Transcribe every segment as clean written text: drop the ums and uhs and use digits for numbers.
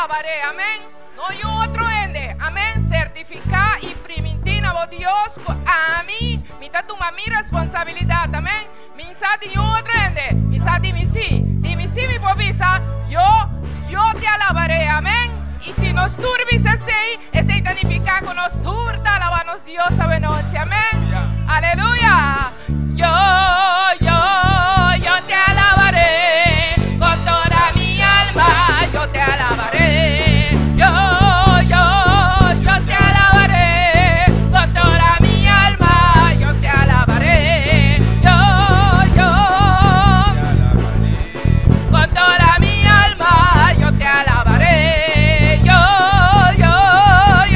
alabaré, amén. No hay otro ende, amén. Certificar y primitina, oh Dios, a mí, mitad tu mi responsabilidad, amén. Mi sa di otro ende, mi sa di mi sí, mi povisa, yo te alabaré, amén. Y si nos turbis así, ese identificar con nos turta, alabanos Dios a noche, amén. Aleluya. Yo te alabaré con toda mi alma, yo te alabaré. Yo te alabaré con toda mi alma, yo te alabaré. Con toda mi alma, yo te alabaré. Yo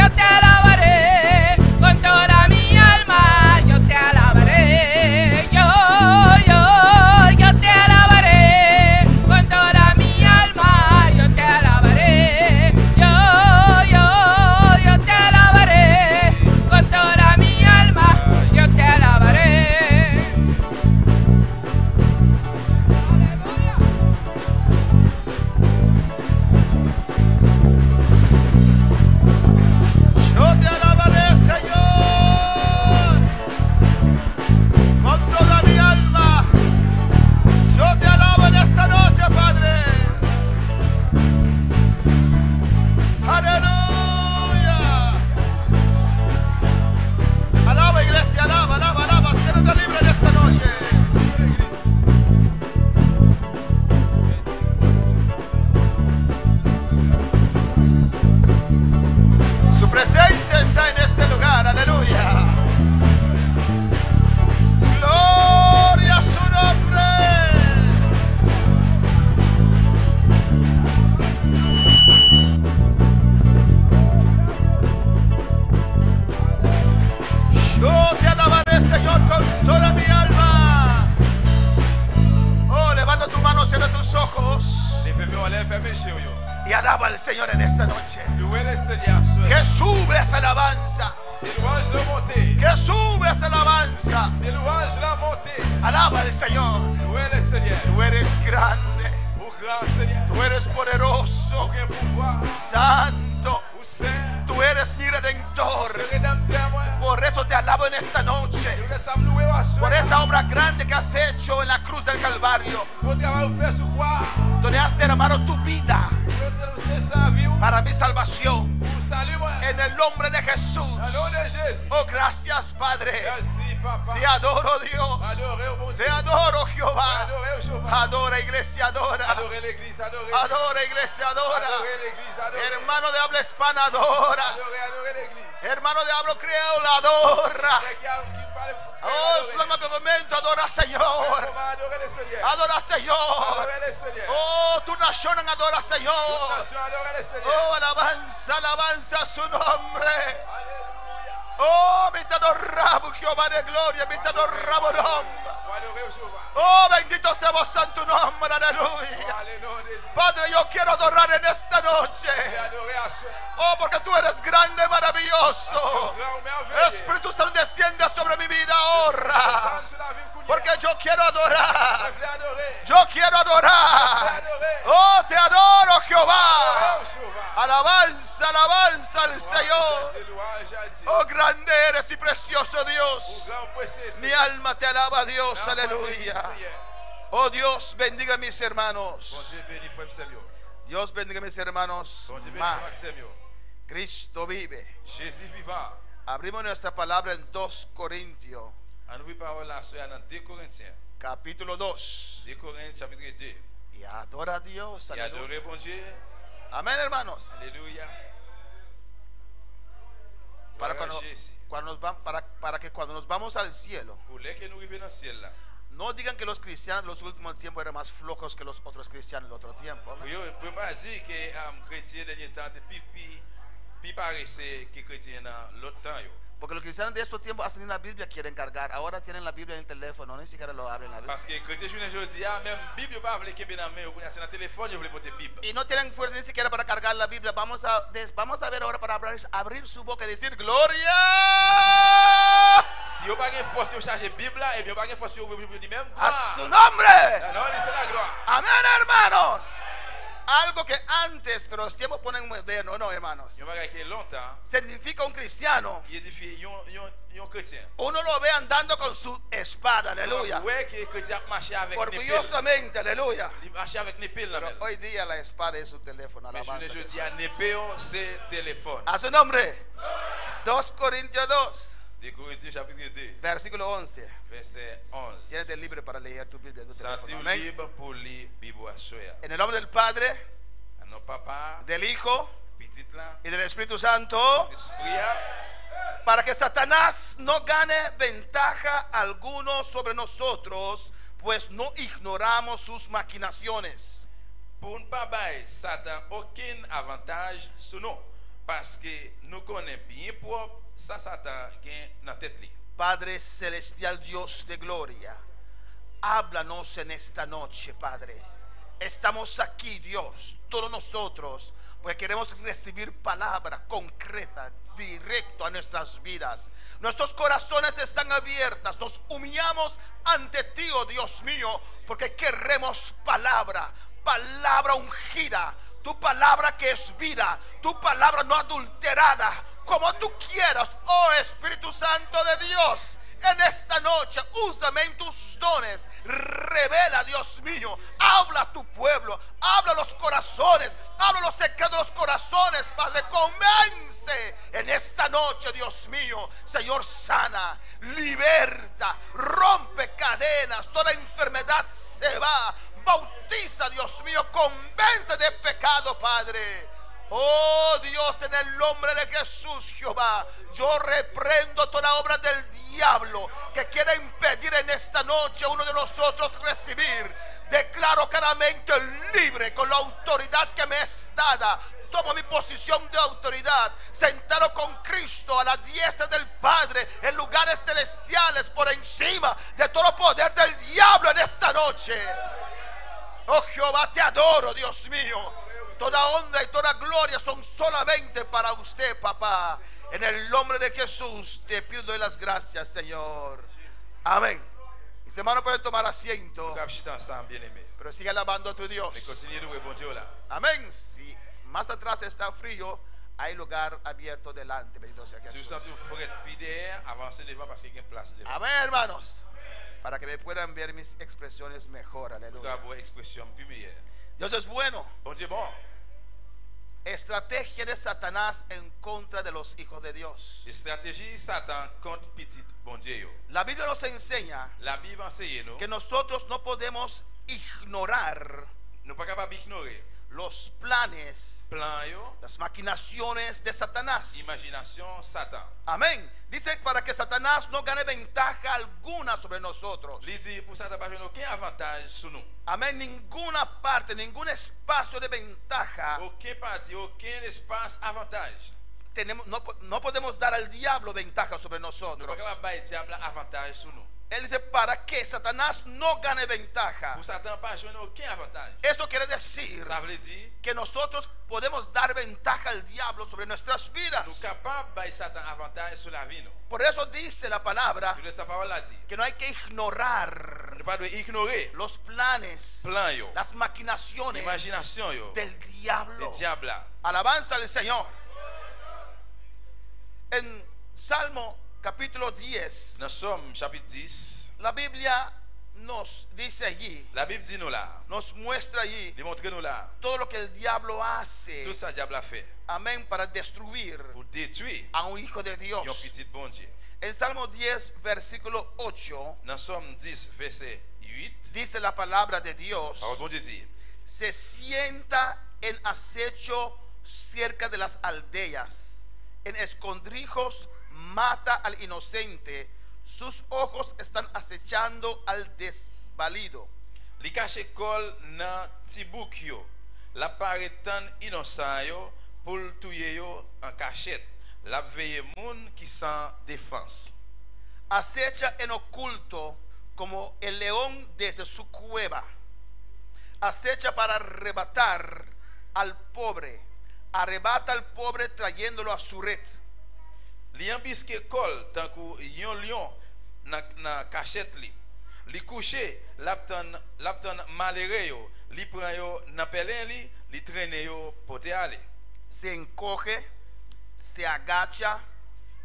te alabaré con toda mi alma, yo te alabaré. Yo te alabaré con toda mi alma, yo te alabaré. Yo te alabaré con toda mi alma, yo te alabaré. Yo te alabaré, Señor, con toda mi alma. Yo te alabo en esta noche, Padre. Aleluya. Alaba, iglesia, alaba, alaba, alaba. Siéntate libre en esta noche. Su presencia está en este lugar, aleluya. Gloria a su nombre. Yo te alabaré, Señor, con toda mi alma. Oh, levanta tu mano, cierra tus ojos y alaba al Señor en esta noche. Que sube esa alabanza. Que sube esa alabanza. Alaba al Señor. Tú eres grande. Tú eres poderoso. Santo. Tú eres mi redentor. Por eso te alabo en esta noche. Por esa obra grande que has hecho en la cruz del Calvario, donde has derramado tu vida para mi salvación. En el nombre de Jesús. Oh, gracias, Padre. Te adoro, Dios. Te adoro, Jehová. Adora, iglesia, adora. Adora, iglesia, adora. Hermano de habla hispana, adora. Hermano de habla creole, adora. Oh, solamente un momento, adora, Señor. Adora, Señor. Oh, tu nación adora, Señor. Oh, alabanza, alabanza a su nombre. Oh, me te adoramos, Jehová de gloria, me te adoramos, nombre. Oh, bendito sea vos en tu nombre, aleluya. Padre, yo quiero adorar en esta noche. Oh, porque tú eres grande, maravilloso. Espíritu Santo, desciende sobre mi vida ahora. Porque yo quiero adorar. Yo quiero adorar. Oh, te adoro, Jehová. Alabanza, alabanza al Señor. Oh, grande eres y precioso Dios. Mi alma te alaba, Dios, aleluya. Oh, Dios bendiga a mis hermanos. Dios bendiga a mis hermanos. Cristo vive. Abrimos nuestra palabra en 2 Corintios capítulo 2. Y adora a Dios, aleluya. Amén, hermanos. Para que cuando nos vamos al cielo, no digan que los cristianos en los últimos tiempos eran más flojos que los otros cristianos del otro tiempo. Porque los cristianos de estos tiempos hacen la Biblia, quieren cargar. Ahora tienen la Biblia en el teléfono, ni siquiera lo abren la Biblia. Y no tienen fuerza ni siquiera para cargar la Biblia. Vamos a ver ahora para abrir su boca y decir gloria. A su nombre. Amén, hermanos. algo que antes, pero los tiempos ponen moderno, no, hermanos. Significa un cristiano. Uno lo ve andando con su espada, aleluya. Orgullosamente, aleluya. Pero hoy día la espada es su teléfono. A su nombre. 2 Corintios 2. Versículo 11. Siéntate libre para leer tu Biblia. En el nombre del Padre, del Hijo y del Espíritu Santo, para que Satanás no gane ventaja alguno sobre nosotros, pues no ignoramos sus maquinaciones. Pour ne pas bailler Satan aucun avantage sur nous, parce que nous connaissons bien propre ça Satan gagne dans tête li. Padre celestial, Dios de gloria, háblanos en esta noche, Padre. Estamos aquí, Dios, todos nosotros, porque queremos recibir palabra concreta, directo a nuestras vidas. Nuestros corazones están abiertos, nos humillamos ante ti, oh Dios mío, porque queremos palabra ungida, tu palabra que es vida, tu palabra no adulterada, como tú quieras, oh Espíritu Santo de Dios. En esta noche, úsame en tus dones. Revela, Dios mío. Habla a tu pueblo. Habla a los corazones. Habla los secretos de los corazones, Padre. Convence en esta noche, Dios mío. Señor, sana, liberta, rompe cadenas. Toda enfermedad se va. Bautiza, Dios mío. Convence de pecado, Padre. Oh Dios, en el nombre de Jesús, Jehová, yo reprendo toda obra del diablo que quiera impedir en esta noche a uno de nosotros recibir. Declaro claramente libre con la autoridad que me es dada. Tomo mi posición de autoridad, sentado con Cristo a la diestra del Padre en lugares celestiales, por encima de todo poder del diablo en esta noche. Oh Jehová, te adoro, Dios mío. Toda honra y toda gloria son solamente para usted, papá. En el nombre de Jesús te pido las gracias, Señor. Amén. Mis hermanos pueden tomar asiento, pero sigue alabando a tu Dios. Amén. Si más atrás está frío, hay lugar abierto delante. Bendito sea Jesús. Amén, hermanos. Para que me puedan ver mis expresiones mejor. Aleluya. Dios es bueno. Estrategia de Satanás en contra de los hijos de Dios. Estrategia Satan contre petit bon Dieu. La Biblia nos enseña que nosotros no podemos ignorar los planes, las maquinaciones de Satanás. Imaginación Satan. Amén. Dice para que Satanás no gane ventaja alguna sobre nosotros. Amén. Ninguna parte, ningún espacio de ventaja. No podemos dar al diablo ventaja sobre nosotros. Él dice para que Satanás no gane ventaja. Esto quiere decir que nosotros podemos dar ventaja al diablo sobre nuestras vidas. Por eso dice la palabra que no hay que ignorar los planes, las maquinaciones del diablo. Alabanza al Señor. En Salmo capítulo 10, la Biblia nos dice allí, nos muestra allí todo lo que el diablo hace, amén, para destruir a un hijo de Dios. En Salmo 10 versículo 8 dice la palabra de Dios: se sienta en acecho cerca de las aldeas, en escondrijos mata al inocente, sus ojos están acechando al desvalido. Li cache kol nan tibouk yo, la pare tan innocent yo pour tuye yo en cachette, la veye moun qui sans défense. Acecha en oculto como el león desde su cueva. Acecha para arrebatar al pobre. Arrebata al pobre trayéndolo a su red. Li ambiske kol tankou yon lion na cachette li. li couché, l'aptan malheureux yo, li prend yo nan pelin li traîne yo pote aller. Se encoge, se agacha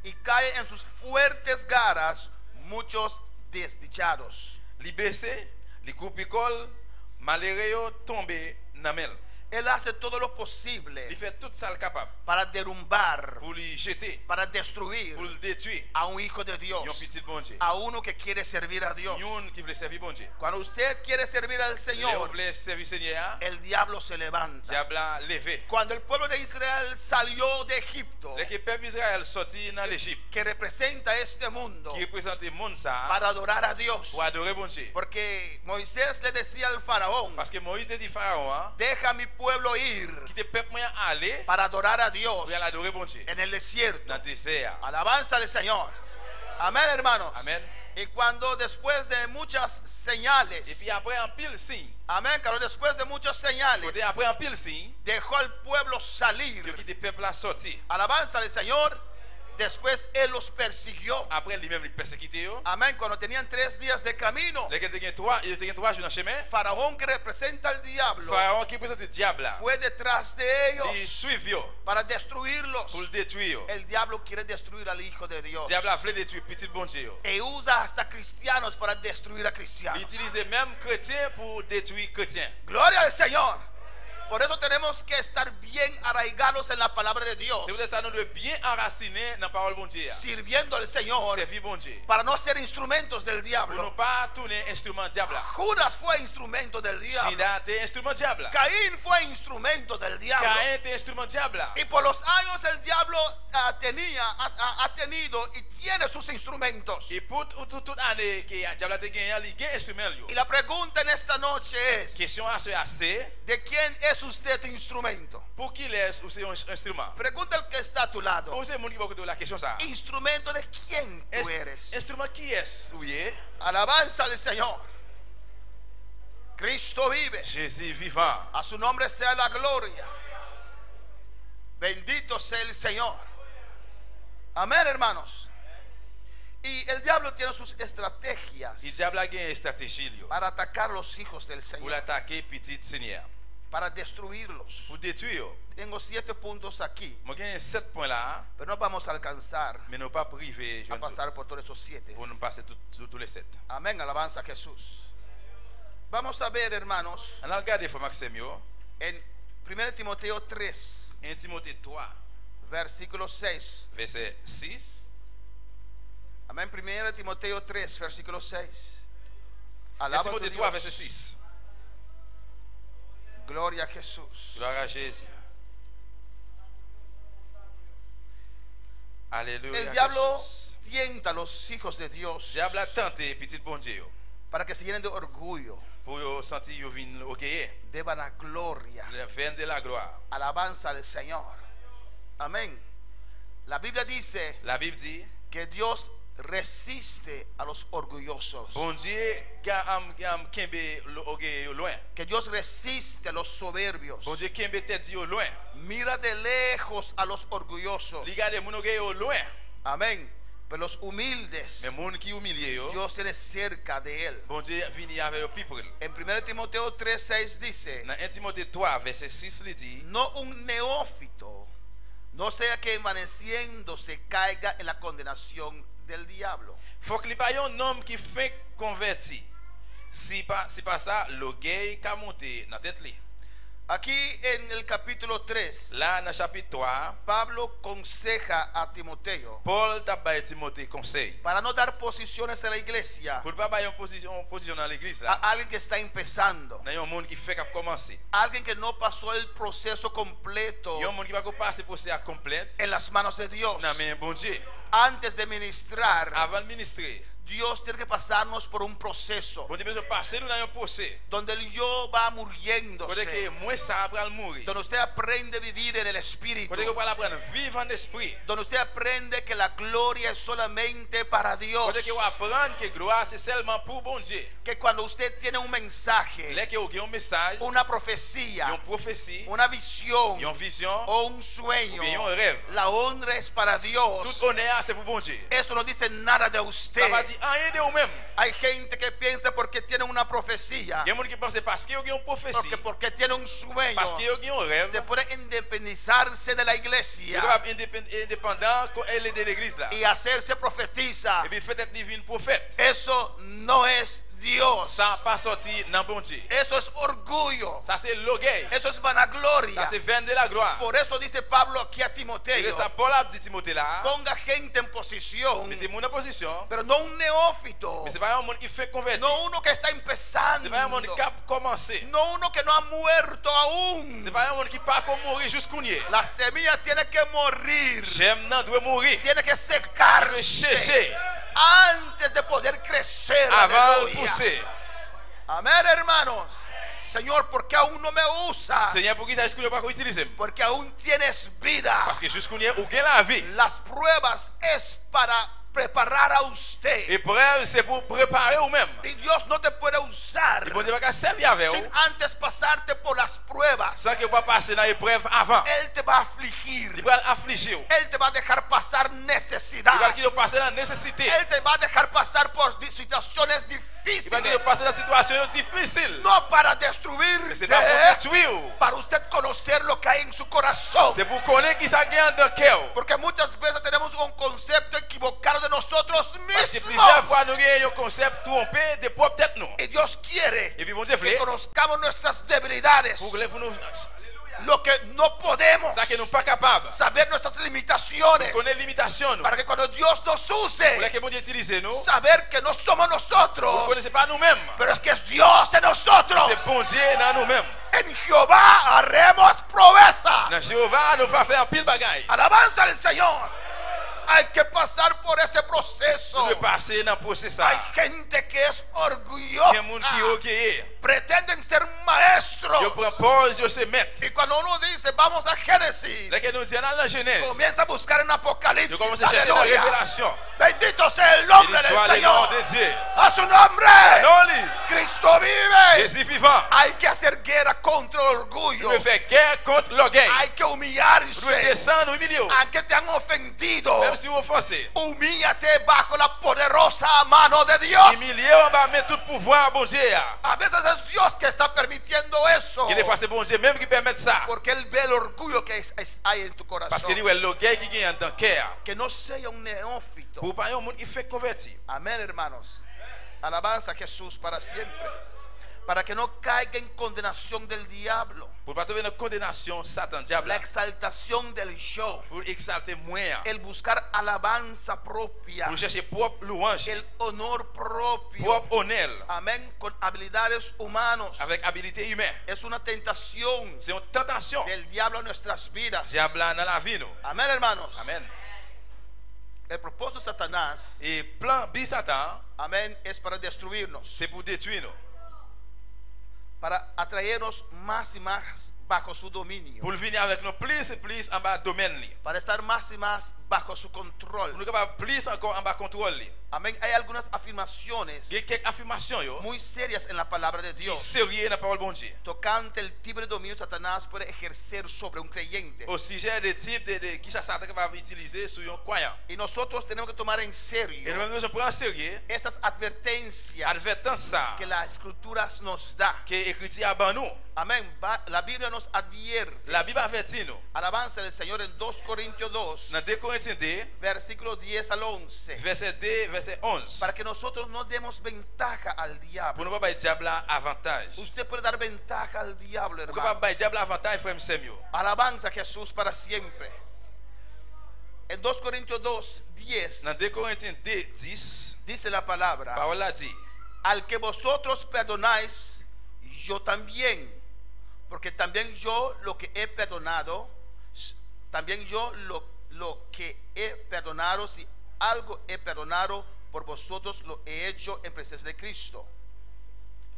y cae en sus fuertes garras muchos desdichados. Li baissé, li coupicole, malheureux yo tombe nan mel. Él hace todo lo posible Il fait tout ça le capable para derrumbar, pour lui jeter, para destruir pour le détruire. a un hijo de Dios, Un petit bon Dieu. a uno que quiere servir a Dios. Yon qui veut servir bon Dieu. Cuando usted quiere servir al Les Señor, voulait servir Seigneur, el diablo se levanta. diable a levé. Cuando el pueblo de Israel salió de Egipto, Les que peuple Israël sorti dans l'Égypte, que representa este mundo, qui représente le monde ça para adorar a Dios, pour adorer bon Dieu. porque Moisés le decía al faraón: Parce que Moïse dit Pharaon, deja a mi pueblo ir qui te peuple moyen aller para adorar a Dios pour aller adorer bon Dieu en el desierto. dans le désert. Alabanza al Señor. Amén, hermanos. Amen. Y cuando después de muchas Et señales, puis après en pile signe, amén, cuando después de muchas señales côté après en pile signe, dejó al pueblo que salir, quitte peuple a sorti. alabanza al Señor, después él los persiguió. Après lui-même il persécuté yo. Amén, cuando tenían 3 días de camino, Les que te gen 3 jours dans chemin. Faraón, que representa al diablo, Pharaon qui représente le diable là, fue detrás de il ellos suit yo para destruirlos. pour le détruire yo. El diablo quiere destruir al Hijo de Dios Diable a voulu détruire petit bon Dieu yo. e usa hasta cristianos para destruir a Il cristianos. utilise même chrétien pour détruire chrétien. Gloria al Señor. Por eso tenemos que estar bien arraigados en la palabra de Dios, C'est pour ça nous devons bien enraciner dans la parole bon Dieu. sirviendo al Señor, Servir bon Dieu. para no ser instrumentos del Pour ne diablo. pas tourner instrument diable. Judas fue instrumento del diablo. Judas était instrument diable. Caín fue instrumento del diablo. Caïn était instrument diable. Y por los años el diablo ha tenido y tiene sus instrumentos. Et pour toute année que diable a gagné, il gagne instrument yo. Y la pregunta en esta noche es: Question à ce assez, ¿de quién es usted instrumento? pour qui laisse ou c'est un instrument? Pregunta al que está a tu lado: Pour ces monde qui va poser la question ça. ¿instrumento de quién tú eres? Instrument qui est? Oui. Alabanza al Señor. Cristo vive. Jésus vivant. A su nombre sea la gloria. Bendito sea el Señor. Amén, hermanos. Y el diablo tiene sus estrategias Il diable a gagné stratégie yo. para atacar los hijos del Pour Señor, l'attaquer petit Seigneur. para destruirlos. Pour détruire yo. Tengo 7 puntos aquí, Moi gagné 7 points là, pero no vamos a alcanzar mais nous pas privé a pasar por todos esos 7. pour nous passer tous les 7. Amén, alabanza a Jesús. Vamos a ver, hermanos, On a regardé frère Maxime yo, en 1 Timoteo 3, 1 Timothée 3 versículo 6. verset 6. Amén, 1 Timoteo 3, versículo 6. 1 Alaba a tu Timothée 3 Dios. verset 6. Gloria a Jesús. Gloire à Jésus. Alléluia. El diablo Jesús. tienta a los hijos de Dios Diable a tenté petit bon Dieu yo, para que se llenen de orgullo, pour yo sentir yo vinn orgueilleux, de vanagloria. le veine de la gloire. Alabanza al Señor. Amén. La Biblia dice La Bible dit que Dios resiste a los orgullosos, bon Dieu gam kembe orgueil yo loin. que Dios resiste a los soberbios. Bon Dieu kembe tête yo loin. Mira de lejos a los orgullosos. Li gade moun orgueil yo loin. Amén. Pero los humildes, Mais moun qui humilié yo, Dios tiene cerca de él. bon Dieu vini avec yo people. En 1 Timoteo 3:6 dice: Dans 1 Timothée 3 verset 6 il dit no un neófito, no sea que envaneciéndose caiga en la condenación del diablo. faut que li pa yon homme qui fait converti. Si pas ça, l'orgueil ka monter dans tête li. Aquí en el capítulo 3, Là dans chapitre 3, Pablo conseja a Timoteo Paul t'a baillé Timothée conseil. para no dar posiciones en la iglesia Pour pas bailler une position dans l'église a là. alguien que está empezando, Dans un monde qui fait qu'à commencer. alguien que no pasó el proceso completo Un monde qui va passer pour ça complète. en las manos de Dios. Non mais bon Dieu, Antes de ministrar, avant de ministrer, Dios tiene que pasarnos por un proceso bon Dieu besoin passer dans un procès. donde el yo va Pour muriéndose, que moi ça va mourir. donde usted aprende a vivir en el espíritu, Pour que va apprendre vivre en esprit. donde usted aprende que la gloria es solamente para Dios, Pour que va apprendre que gloire c'est seulement pour bon Dieu. que cuando usted tiene un mensaje, Là que vous avez un message, una une profecía, prophétie, una visión une vision, o un sueño, ou bien un rêve. la honra es para Dios. Tout honneur c'est pour bon Dieu. Eso no dice nada de Ça usted, va dire dit rien de vous-même. Hay gente que piensa porque tiene una profecía, Il y a des gens qui pensent parce qu'ils ont une prophétie, porque tiene un sueño, parce qu'ils ont un rêve, se puede independizarse de la ils iglesia sont indépendants quand elle est de l'église là. y hacerse profetiza. Et puis fait être divine prophète. Eso no es Dios. Ça n'a pas sorti dans bon Dieu. Eso es orgullo. Ça c'est l'orgueil. Eso es Ça vanagloria. c'est vaine de la gloire. Por eso dice Pablo aquí a Et Timoteo, ça Paul a dit Timothée là, ponga gente en posición, mettez mon en position, pero no un neófito, mais c'est pas un monde qui fait convertir. no uno que está C'est empezando, pas un monde qui a commencé. no uno que no ha muerto aún. C'est pas un monde qui part comme mourir jusqu'au nier. La semilla tiene que morir, J'aime non doit mourir. tiene que Doit secarse sécher antes de poder crecer. avant de Aleluya. pousser. Amén, hermanos. Señor, ¿por qué aún no me usas? Seigneur, pour qui ça est-ce que pas utiliser? Porque aún tienes vida. Parce que jusqu'au nier, ou gain la vie. Las pruebas es para preparar a usted. Épreuve, c'est pour préparer vous-même. Y Dios no te puede usar Et bon Dieu va servir avec sin vous. antes pasarte por las pruebas. Sans que vous pas passer dans l'épreuve avant. Él te va a afligir. Il va affliger vous. Él te va a dejar pasar Il va necesidad. qu'il passer dans la nécessité. Él te va a dejar pasar por situaciones Il va difíciles. qu'il passer dans la situation difficile. No para C'est destruirte, pas pour détruire. para usted conocer lo que hay en su corazón. C'est pour connaître qui ça gagne dans le cœur. Porque muchas veces tenemos un concepto equivocado de nosotros Parce que plusieurs fois nous mismos. avons un concept trompé de propre tête nous. Y Dios quiere Et puis bon Dieu que voulait conozcamos nuestras debilidades, pour nous lo que no podemos, ça que nous pas capables. saber nuestras limitaciones, Connaître limitation nous. para que cuando Dios nos Pour use, que bon Dieu utilise nous. saber que no somos Vous ne nosotros, connaissez pas nous-mêmes. pero es que es Dios en nosotros. C'est bon Dieu dans nous-mêmes. En Jehová haremos proezas. Dans Jéhovah nous va faire pile bagaille. Alabanza al Señor. Hay que pasar por ese proceso. Nous devons passer dans le processus. Hay gente que es Il y a des gens qui orgullosa, pretenden ser maestros. Yo prends pause, yo se mettre. Y cuando uno dice vamos a Génesis, Dès que nous disons dans la Genèse, comienza a buscar en yo Apocalipsis. commence à chercher la Aleluya. révélation. Bendito sea el nombre Béni del soit le nom Señor. de Dieu. A su nombre. Non, lui, Cristo vive. Jésus vivant. Hay que hacer guerra contra el orgullo. Nous devons faire guerre contre l'orgueil. Hay que Nous devons humillarse. descendre au milieu. Aunque te han ofendido, Même si vous offensez. humíllate bajo la poderosa mano de Dios. Humilié, on va mettre tout pouvoir à bon Dieu. A veces es Dios que está permitiendo eso. Et des fois, c'est bon Dieu même qui permet ça. Porque Él ve el orgullo que hay en tu Parce que corazón. lui, l'orgueil qui gagne dans le cœur. Que no sea un neófito. Pour pas un monde qui fait convertir. Amén, hermanos. Alabanza a Jesús para siempre. Para que no caiga en condenación del diablo. Pour pas tomber dans la condamnation, Satan, diable. La exaltación del yo. Pour exalter moins. El buscar alabanza propia. Pour chercher propre louange. El honor propio. Propre honneur. Amén. Con habilidades humanos. Avec habilité humaine. Es una tentación C'est une tentation. del diablo en nuestras vidas. Diable dans la vie, nous. Amén, hermanos. Amen. El propósito de Satanás, Et plan bis Satan, amén, es para destruirnos, c'est pour détruire nous. para atraernos más y más bajo su dominio, Pour venir avec nous plus et plus en bas domaine. para estar más y más bajo su Pour control. nous capables plus encore en bas contrôle. Amén. Hay algunas afirmaciones Il y a quelques affirmations yo, muy serias en la palabra de Dios sérieuses dans la parole de bon Dieu. tocante el tipo de dominio que Satanás puede ejercer sobre un creyente. Au sujet des types de qui ça Satan va utiliser sur un croyant. Y nosotros tenemos que tomar en Et serio nous nous prenons en sérieux esas advertencias advertence ça que las escrituras nos da. que écrit à nous. Amén. La Biblia nos advierte. La Bible avertit nous. Alabanza del Señor en 2 Corintios 2, Dans 2 Corinthiens 2, versículo 10 al 11. verset 2, verset 11. Para que nosotros no demos ventaja al Pour diablo. nous pas diable avantage. Usted puede dar ventaja al diablo, Pour hermano. pas diable avantage frère Samuel. Alabanza a Jesús para siempre. En 2 Corintios 2, 10 Dans 2 Corinthiens 2, 10, dice la palabra: parole a dit, al que vosotros perdonáis, yo también. Porque también yo lo que he perdonado, también yo lo que he perdonado, si algo he perdonado por vosotros, lo he hecho en presencia de Cristo.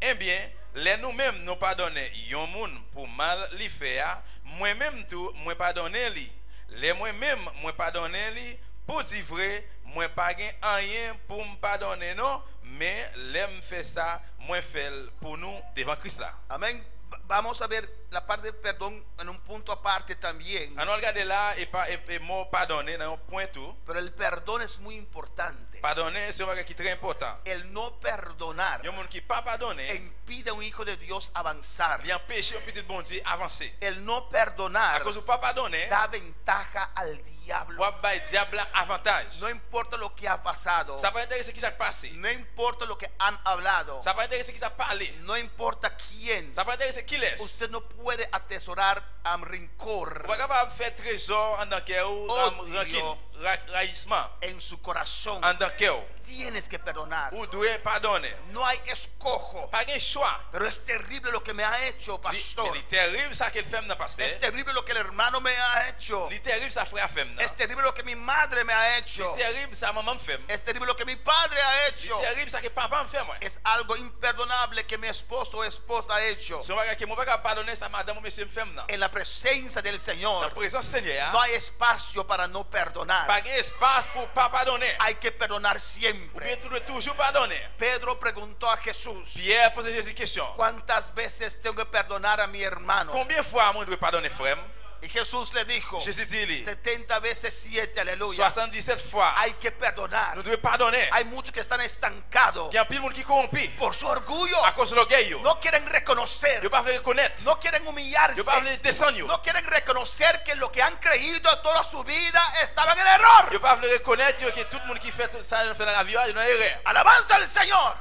eh bien, les nous-mêmes nous pardonner yon moun pour mal li faire, moi-même tout, moi pardonner li. Les moi-même, moi pardonner li, pour dire vrai, moi pas gen rien pour me pardonner non, mais l'aime fait ça, moi fait pour nous devant Christ là. Amén. vamos a ver la parte de perdón en un punto aparte también. On regarde là et mot pardonner dans un point tout. Pero el perdón es muy importante. Pardonner c'est un bagage qui est très important. El no perdonar Il y a un monde qui pas pardonner, impide a un hijo de Dios avanzar. il empêche un petit bon Dieu avancer. El no À perdonar cause de pas pardonner, da ventaja al diablo. ou bay diable avantage. No importa lo que ha pasado, Ça pas intéresser qui s'est passé. no importa lo que han hablado, Ça pas intéresser qui s'est parlé. no importa quién, Ça pas intéresser qui laisse. usted no puede atesorar rencor Ou pas capable de faire trésor en dans cœur ou rancune, raillissement en su corazón. en dans cœur. Tienes que perdonar. Ou doit pardonner. No hay escojo. Pas un choix. Pero es terrible lo que me ha hecho, pastor. C'est terrible ça qu'elle fait dans pasteur. Es terrible lo que el hermano me ha hecho. C'est terrible ça frère fait. Es terrible lo que mi madre me ha hecho. C'est terrible ça maman fait. Es terrible lo que mi padre ha hecho. C'est terrible ça que papa me fait moi. Es algo imperdonable que mi esposo o esposa ha hecho. Si on va que moi pas pardonner ça madame ou monsieur me fait là. En la presencia del En Señor présence Seigneur. no hay espacio para no perdonar. Pas espace pour pas pardonner. Hay que perdonar Ou bien siempre. tu dois toujours pardonner. Pedro preguntó a Jesús: Pierre pose Jésus question. ¿cuántas veces tengo que perdonar a mi hermano? Combien de fois moi dois pardonner frère? Y Jesús le dijo: Jésus dit 70 veces 7, aleluya. 77 fois. Hay que perdonar. Nous devons pardonner. Hay muchos que están estancados Il y a un pile monde qui corrompu por su orgullo. à cause de l'orgueil. No quieren reconocer, Yo pas veut reconnaître. no quieren humillarse, Yo pas veut descendre. no quieren reconocer que lo que han creído toda su vida estaban en error. Yo pas veut reconnaître que tout le monde qui fait ça fait dans la vie, il y a une erreur. Alabanza al Señor.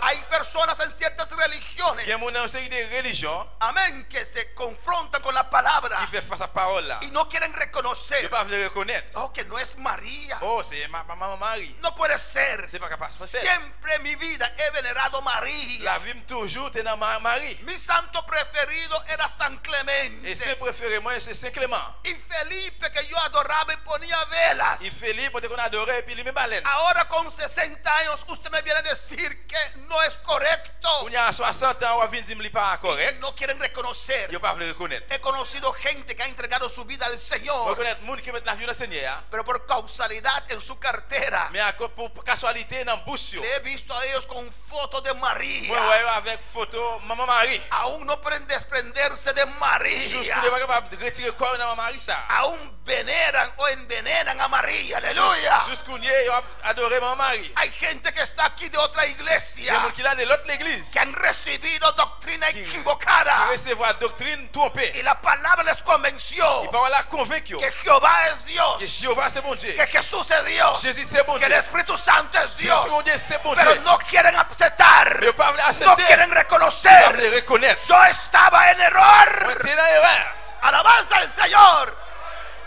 Hay personas en ciertas religiones, Il y a une série de religions amén, que se confrontan con la palabra qui fait face à parole là. y no quieren Yo reconocer, pas veut reconnaître. oh, que no es María. Oh, c'est ma Marie. No puede ser. C'est pas capable de faire. Siempre en mi vida he venerado a María. La vie toujours t'es dans Marie. Mi santo preferido era San Et Clemente. c'est préféré moi c'est Saint Clément. Y Felipe, que yo adoraba y ponía velas. Il Philippe peut qu'on adorer et puis il me baleine. Ahora con 60 años usted me viene a decir que no es correcto. On y a 60 ans on vient dire me pas correct. No quieren reconocer. Yo pas veut reconnaître. He conocido gente que ha entregado su vida al Señor, Reconnaître monde qui met la vie au Seigneur. pero por causalidad en su cartera Mais pour casualité dans bouche. le he visto a ellos con fotos de Moi María. ouais avec photo maman Marie. Aún no pueden desprenderse de Juste María. pour pas capable de retirer corps dans Marie ça. Aún veneran o envenenan a María. Aleluya. Jusqu'on y est adorer maman Marie. Hay gente que está aquí de otra Il y a iglesia monde qui là de l'autre l'église. que han recibido doctrina Qui equivocada recevoir doctrine trompée. y la palabra les convenció Il parole la convaincu que Jehová es que Dios, Jéhovah c'est bon Dieu. que Jesús es Dios, Jésus c'est bon que Dieu. el Espíritu Santo es Dios, Jésus mon Dieu c'est bon pero Dieu. no quieren aceptar, Mais pas no accepter. quieren Pas reconocer. reconnaître. Yo estaba en error. On était dans l'erreur. Alabanza al Señor.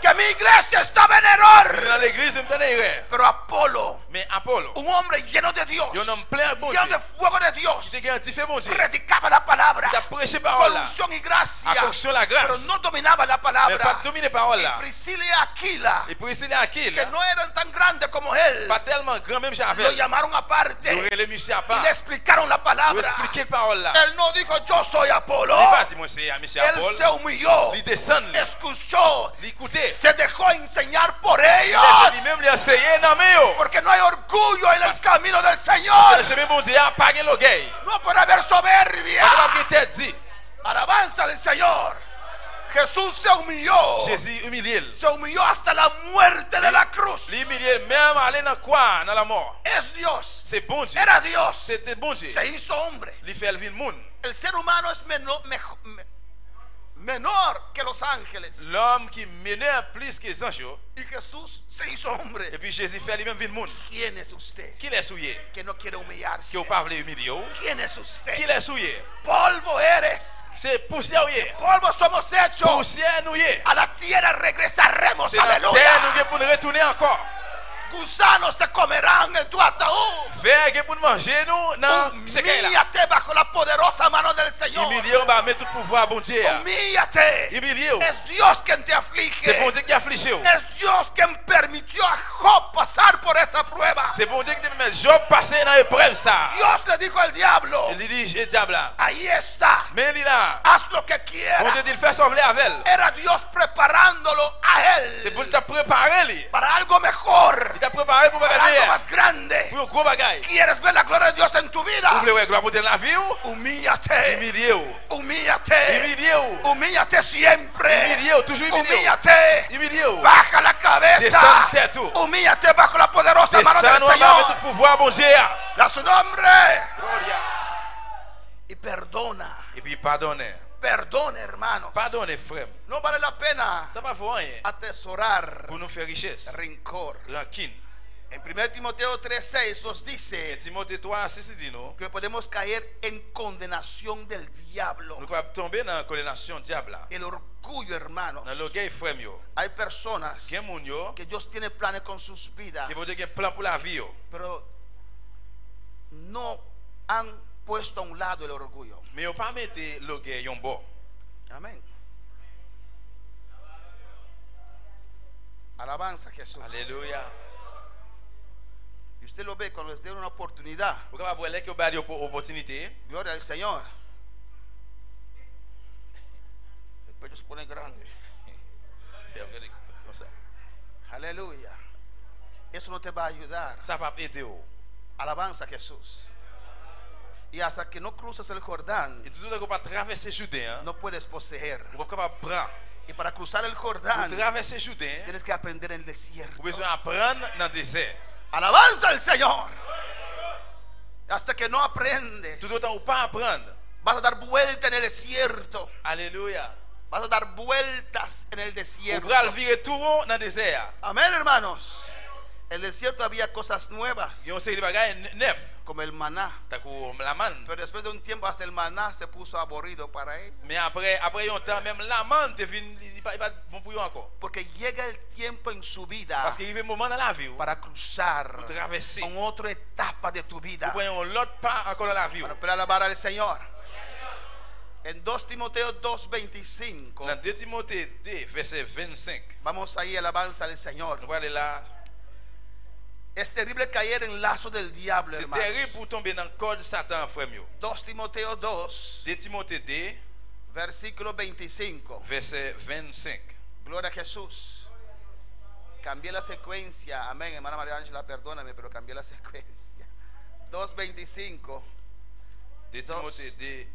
Que mi iglesia estaba en error. Dans l'église on était dans l'erreur. Pero Apolo, Mais Apollo, un hombre lleno de Dios, il y a un homme plein de bon lleno Dieu. de fuego de Dios, Qui te garantit fait bon Dieu. predicaba la palabra Il a prêché con parole là. unción y gracia, À fonction la pero grâce. no dominaba la Mais palabra. pas dominer parole Y là. Priscila y Aquila, Et Priscille et Aquile, que no eran tan grandes como él, pas tellement grand même lo Javel. llamaron aparte Nous les monsieur à y part. le explicaron la Nous palabra. expliquer parole là. Él no dijo yo soy Apolo. Il pas dit moi c'est à monsieur Él Paul. se humilló, Il descend. escuchó, Il écoutait. se dejó enseñar por ellos, Il même les essayer dans mais porque no hay orgullo en el camino del C'est le Señor. chemin bon Dieu a pas l'orgueil. No puede haber soberbia. Pas que tête dit. Alabanza al Señor. Jesús se humilló. Jésus humilié. Se humilló hasta la muerte de la cruz. L'humilié même aller dans quoi dans la mort. Es Dios. C'est bon Dieu. Era Dios. C'était bon Dieu. Se hizo hombre. Il fait le monde. El ser humano es menor que los ángeles. L'homme qui menait plus que les anges. Y Jesús se hizo hombre. Et puis Jésus fait lui-même vie monde. ¿Quién es usted Qui l'a souillé? que no quiere humillarse? Qui au pas voulu humilier? ¿Quién es Qui usted? l'a souillé? Polvo eres. C'est poussière ou est? Polvo somos hechos. Poussière nous est. A la tierra regresaremos. C'est la terre Aleluya. nous pour nous retourner encore. Gusanos te comerán en tu ataúd. Faire que pour nous manger nous dans ce qu'il a. Humíllate bajo la poderosa mano del Señor. Humilier on va mettre tout pouvoir bon Dieu. Humíllate. Humilier. Es Dios quien te C'est aflige. bon Dieu qui afflige. Es Dios quien permitió a Job pasar por esa prueba. C'est bon Dieu qui te permet Job passer dans l'épreuve ça. Dios le dijo al diablo, Il dit j'ai diable là. ahí está, Mais il est là. haz lo que Bon quieras. Dieu dit il fait sauver avec elle. Era Dios preparándolo a C'est él pour te préparer lui. para algo mejor. Il t'a préparé pour para bagaille algo meilleur. más grande. Pour un gros bagaille. ¿Quieres ver la gloria de Dios en tu Vous vida? voulez voir gloire pour dans la vie ou? Humíllate. Humiliez-vous. Humíllate. Humiliez-vous. Humíllate siempre. Humiliez-vous. Toujours humiliez-vous. Humíllate. Humiliez-vous. Baja la cabeza. Descends tête tout. Humíllate bajo la poderosa mano del Descends-nous avec tout Señor. pouvoir, bon Dieu. Da su nombre. Gloria. Y perdona. Et puis pardonnez. Perdona, hermanos. Pardonnez, frère. No vale la pena Ça va faire rien atesorar pour nous faire richesse. rencor. Rancune. En 1 Timoteo 3:6 nos Et dice Timothée 3, c'est dit nous. que podemos caer en condenación del diablo. Nous pouvons tomber dans la condamnation diable. El orgullo, hermanos. Dans l'orgueil, frère. Hay personas Quel moun yo, que Dios tiene planes con sus vidas, qui vont dire un plan pour la vie. pero no han puesto a un lado el orgullo. Mais on pas mettre l'orgueil en bas. Amén. Alabanza a Jesús. Alléluia. Y usted lo ve cuando les dé una oportunidad. Vous pouvez voir que vous avez une opportunité. Gloria al Señor. El pecho se pone grande. Comme ça. Aleluya. Eso no te va a ayudar. Ça va aider. Alabanza a Jesús. Y hasta que no cruzas el Jordán, Et toujours que vous pas traverser Jourdain, no puedes poseer. vous pouvez pas prendre. Y para cruzar el Pour Jordán, traverser Jourdain, tienes que aprender en el desierto. vous besoin apprendre dans le désert. Alabanza al Señor. Hasta que no aprendes, Tout autant ou pas apprendre. vas a dar vuelta en el desierto. Alléluia. Vas a dar vueltas en el Vous desierto. pouvez virer tout rond dans le désert. Amén, hermanos. En el desierto había cosas nuevas, Il y a une série de bagages neufs. como el maná. T'as comme la manne. Pero después de un tiempo, hasta el maná se puso aburrido para él. Mais après un temps, même la manne, il pas bon pour eux encore. Porque llega el tiempo en su vida Parce qu'il arrive un moment dans la vie où para cruzar vous traversez. en otra etapa de tu vida. Vous prenez un autre pas encore dans la vie. Para poder alabar al Señor. En 2 Timoteo 2:25, Dans 2 Timothée 2, verset 25. vamos ahí, alabanza al Señor. Nous allons aller là. Es terrible caer en lazo del diablo, C'est hermanos. terrible pour tomber dans le code de Satan, frère. 2 Timoteo 2, 2 Timothée 2, versículo 25. verset 25. Gloria a Jesús. Cambié la secuencia. Amén, hermana María Ángela, perdóname, pero cambié la secuencia. 2:25 2 Timothée 2,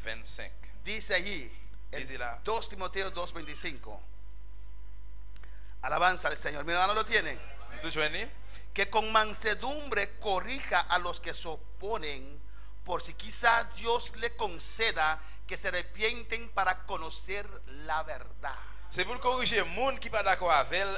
25. dice allí, Dice là. 2 Timoteo 2:25. Alabanza al Señor. Mi hermano lo tiene. Vous toujours né? Que con mansedumbre corrija a los que se oponen, por si quizá Dios le conceda que se arrepienten para conocer la verdad. C'est pour corriger les gens qui ne sont pas d'accord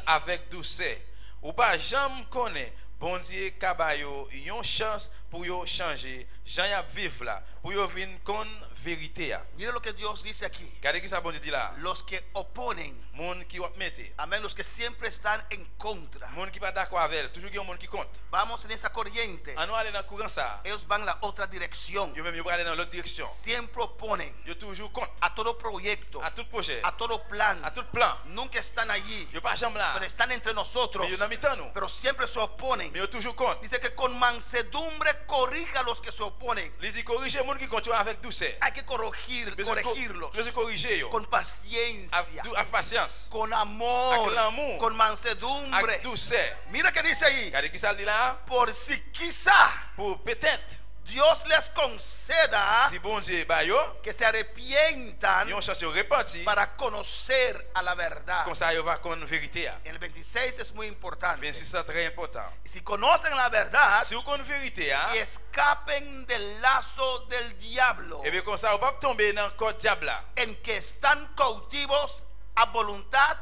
avec douceur. Ou pas jamais connaître bon Dieu kabayo une chance pour yo changer, gens y vivre là, pour yo venir con vérité. Mira lo que Dios dice aquí. Regardez qui ça bon Dieu dit là. Los que oponen, Monde qui va mettre, amén, los que siempre están en contra. monde qui pas d'accord avec, toujours il y a un monde qui compte. Vamos en esa corriente. On aller dans courant ça. Ellos van la otra dirección. Yo même yo aller dans l'autre direction. Siempre oponen Yo toujours compte a todo proyecto, à tout projet, a todo plan. à tout plan. Nunca están allí, Yo pas jamais là. pero están entre nosotros. Mais yo dans mi-temps nous. Pero siempre se oponen. Mais yo toujours compte. Dice que con mansedumbre corrija a los que se oponen. Les dit corriger les gens qui continue avec douceur. Hay que corregirlos Besoin corriger yo. con paciencia, Avec patience, con amor, Avec l'amour. con mansedumbre. avec douceur. Mira que dice ahí, Regardez qui ça dit là. por si quizá Pour peut-être, Dios les conceda si bon Dieu ba yo, que se arrepientan yon chance yo repenti, para conocer a la verdad. comme ça yo va con vérité. El 26 es muy importante. 26 c'est très important. Si conocen la verdad Si vous con vérité, y escapen del lazo del diablo, et bien comme ça, vous pas tomber dans le code diable là. en que están cautivos a voluntad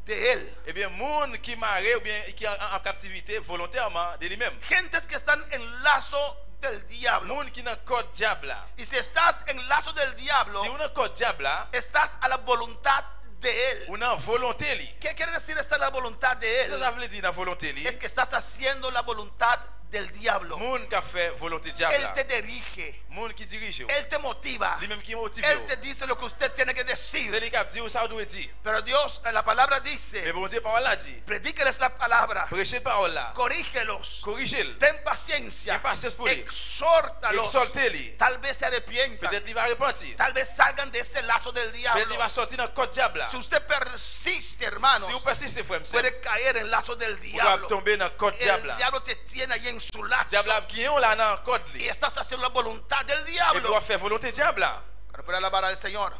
de él. Eh bien, monde qui marre ou bien qui est en captivité volontairement de lui-même. Gentes que están en lazo del diablo. Monde qui dans le code diable là. Y si estás en lazo del diablo, Si vous dans le code diable là, estás a la voluntad de él. ou dans volonté li. ¿Qué quiere decir estar a la voluntad de Ça él? veut dire dans volonté li. Es que estás haciendo la voluntad del diablo. Moun qui fait volonté Él diable. te dirige. Moun qui dirige. Él te motiva. Lui même qui motive. Él te dice lo que usted tiene que C'est decir. lui qui a dit ça doit dire. Pero Dios en la palabra Mais dice, bon Dieu parole a dit. predíqueles la palabra, Prêchez parole là. corrígelos, Corrigez-le. ten paciencia, Ten paciencia por él. exhórtalos. Exhortez-le. Tal vez se arrepientan, Peut-être il va repentir. tal vez salgan de ese lazo del Peut-être diablo. il va sortir dans le code diable là. Si usted persiste, Si hermanos, vous persistez frère, vous puede caer en lazo del va diablo. tomber dans le code diable El là. diablo te tiene ahí en su lazo Diable a guillon là dans le code y là. estás haciendo la voluntad del Et diablo. doit faire volonté diable là. Pero puede alabar al Señor.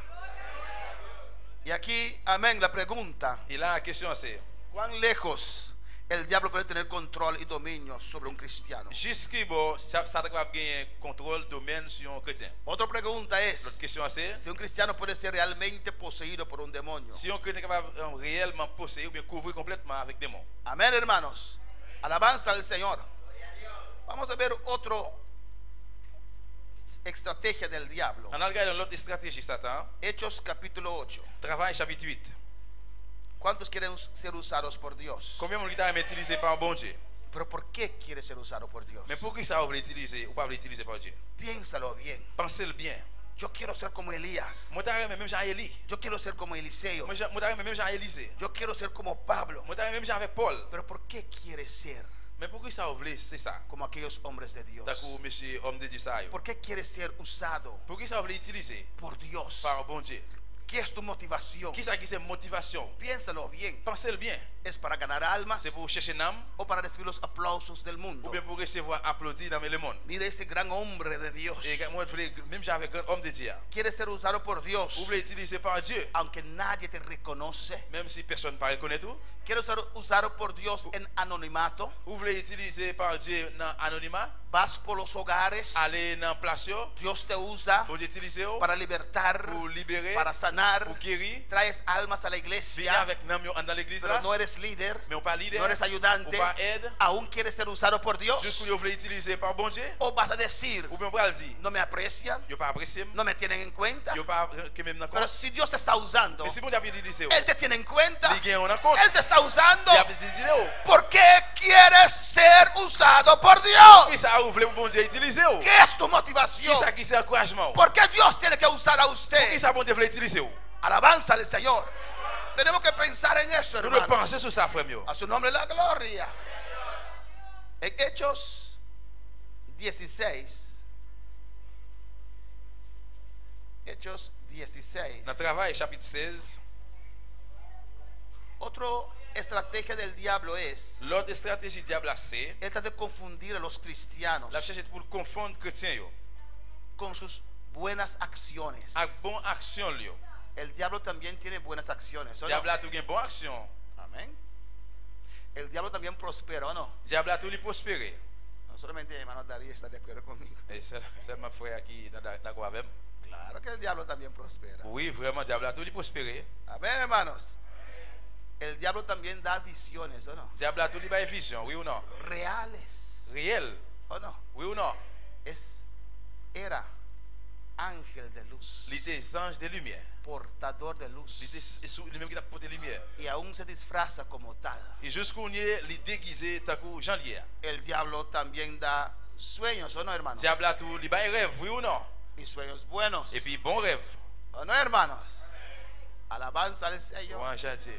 Y aquí, amén, la pregunta: Et là la question c'est ¿cuán lejos el diablo puede tener control y dominio sobre un cristiano? jusqu'à bon ça va gagner contrôle domaine sur un chrétien. Otra pregunta L'autre es question c'est si un cristiano puede ser realmente poseído por un demonio. si un chrétien est capable réellement posséder ou bien couvrir complètement avec démon. Amén, hermanos. Alabanza al Señor. Vamos a ver otro estrategia del diablo. On a regardé l'autre stratégie Satan. Hechos capítulo 8. Travail chapitre 8. ¿Cuántos quieren ser usados por Dios? Combien de gens qui utilisé par un bon Dieu? Pero ¿por qué quiere ser usado por Dios? Mais pour qui ça vous l'utiliser ou pas l'utiliser par Dieu? Piénsalo bien. Pensez-le bien. Yo quiero ser como Elías. Moi t'arrive même Jean-Élie. Yo quiero ser como Eliseo. Moi t'arrive même Jean-Élisée. Yo quiero ser como Pablo. Moi t'arrive même Jean avec Paul. Pero ¿por qué quiere ser Mais pour qui ça vous voulez c'est ça? como aquellos hombres de Dios? D'accord, monsieur homme de Dieu ça. ¿Por qué quiere ser usado Pour qui ça vous voulez utiliser por Dios? par un bon Dieu? ¿Qué es tu motivación? Qui ça qui c'est motivation? Piénsalo bien. Pensez-le bien. ¿Es para ganar almas C'est pour chercher une âme o para recibir los aplausos del ou mundo? bien pour recevoir applaudi dans le monde. Mire ese gran hombre de Dios. Et moi je voulais même j'avais grand homme de Dieu. Quiere ser usado por Dios, Vous voulez utiliser par Dieu aunque nadie te reconoce. même si personne ne reconnaît tout. Quiero ser usado por Dios en anonimato. Vous voulez utiliser par Dieu dans anonymat, Vas por los hogares. aller dans place, Dios te usa pour utiliser, para libertar, pour libérer, para sanar. pour guérir. Traes almas a la Venir iglesia, avec nous dans l'église pero là, no eres líder, mais on pas leader, no eres on ayudante. pas aide. Aún quieres ser usado por Dios. Juste pour vous voulez utiliser par bon Dieu, O vas a decir, ou bien on va dire, no me aprecian, yo pas apprécié, no me tienen en cuenta. yo pas que même dans Pero compte. si Dios te está usando, Mais si bon Dieu a utilisé, Él te tiene en cuenta. il gagne en compte. Él te está usando. Il a utilisé. ¿Por qué quieres ser usado por Dios? Qui ça vous voulez bon Dieu utiliser? ¿Qué es tu Qui motivación? ça qui c'est encouragement? ¿Por qué Dios tiene que usar a Qui usted? ça bon Dieu voulait utiliser? Alabanza al Señor. Tenemos que pensar en eso, Nous devons hermano. penser sur ça, frère mieux. A su nombre la gloria. En Hechos 16. Hechos 16. Dans le travail, chapitre 16, Otra estrategia del diablo es, l'autre stratégie diable c'est él trata de confundir a los cristianos la chercher pour confondre chrétiens yo con sus buenas acciones. avec bon action yo. El diablo también tiene buenas acciones, ¿o no? Diable a tout gain bon action. Amén. El diablo también prospera, ¿o no? Diable a tout lui prospérer. No solamente mi hermano Darío está de acuerdo conmigo. Et c'est ma frère qui d'accord avec. Claro que el diablo también prospera. Oui, vraiment diable a tout lui prospérer. Amén, hermanos. El diablo también da visiones, ¿o no? Diable a tout lui bail vision, oui ou non? Reales, Réel, ¿o no? oui ou non? Era ángel de luz, Il était ange de lumière. portador de Il luz, était lui-même qui a porté lumière. y aún se disfraza como tal. Et jusqu'où il est déguisé tant que Jean Lier. El diablo también da sueños, ¿o no, hermanos? Diable a tout lui bail rêve, oui ou non? Y sueños buenos, Et puis bon rêve. ¿o no, hermanos? Alabanza al Señor. Ou Jean Dieu.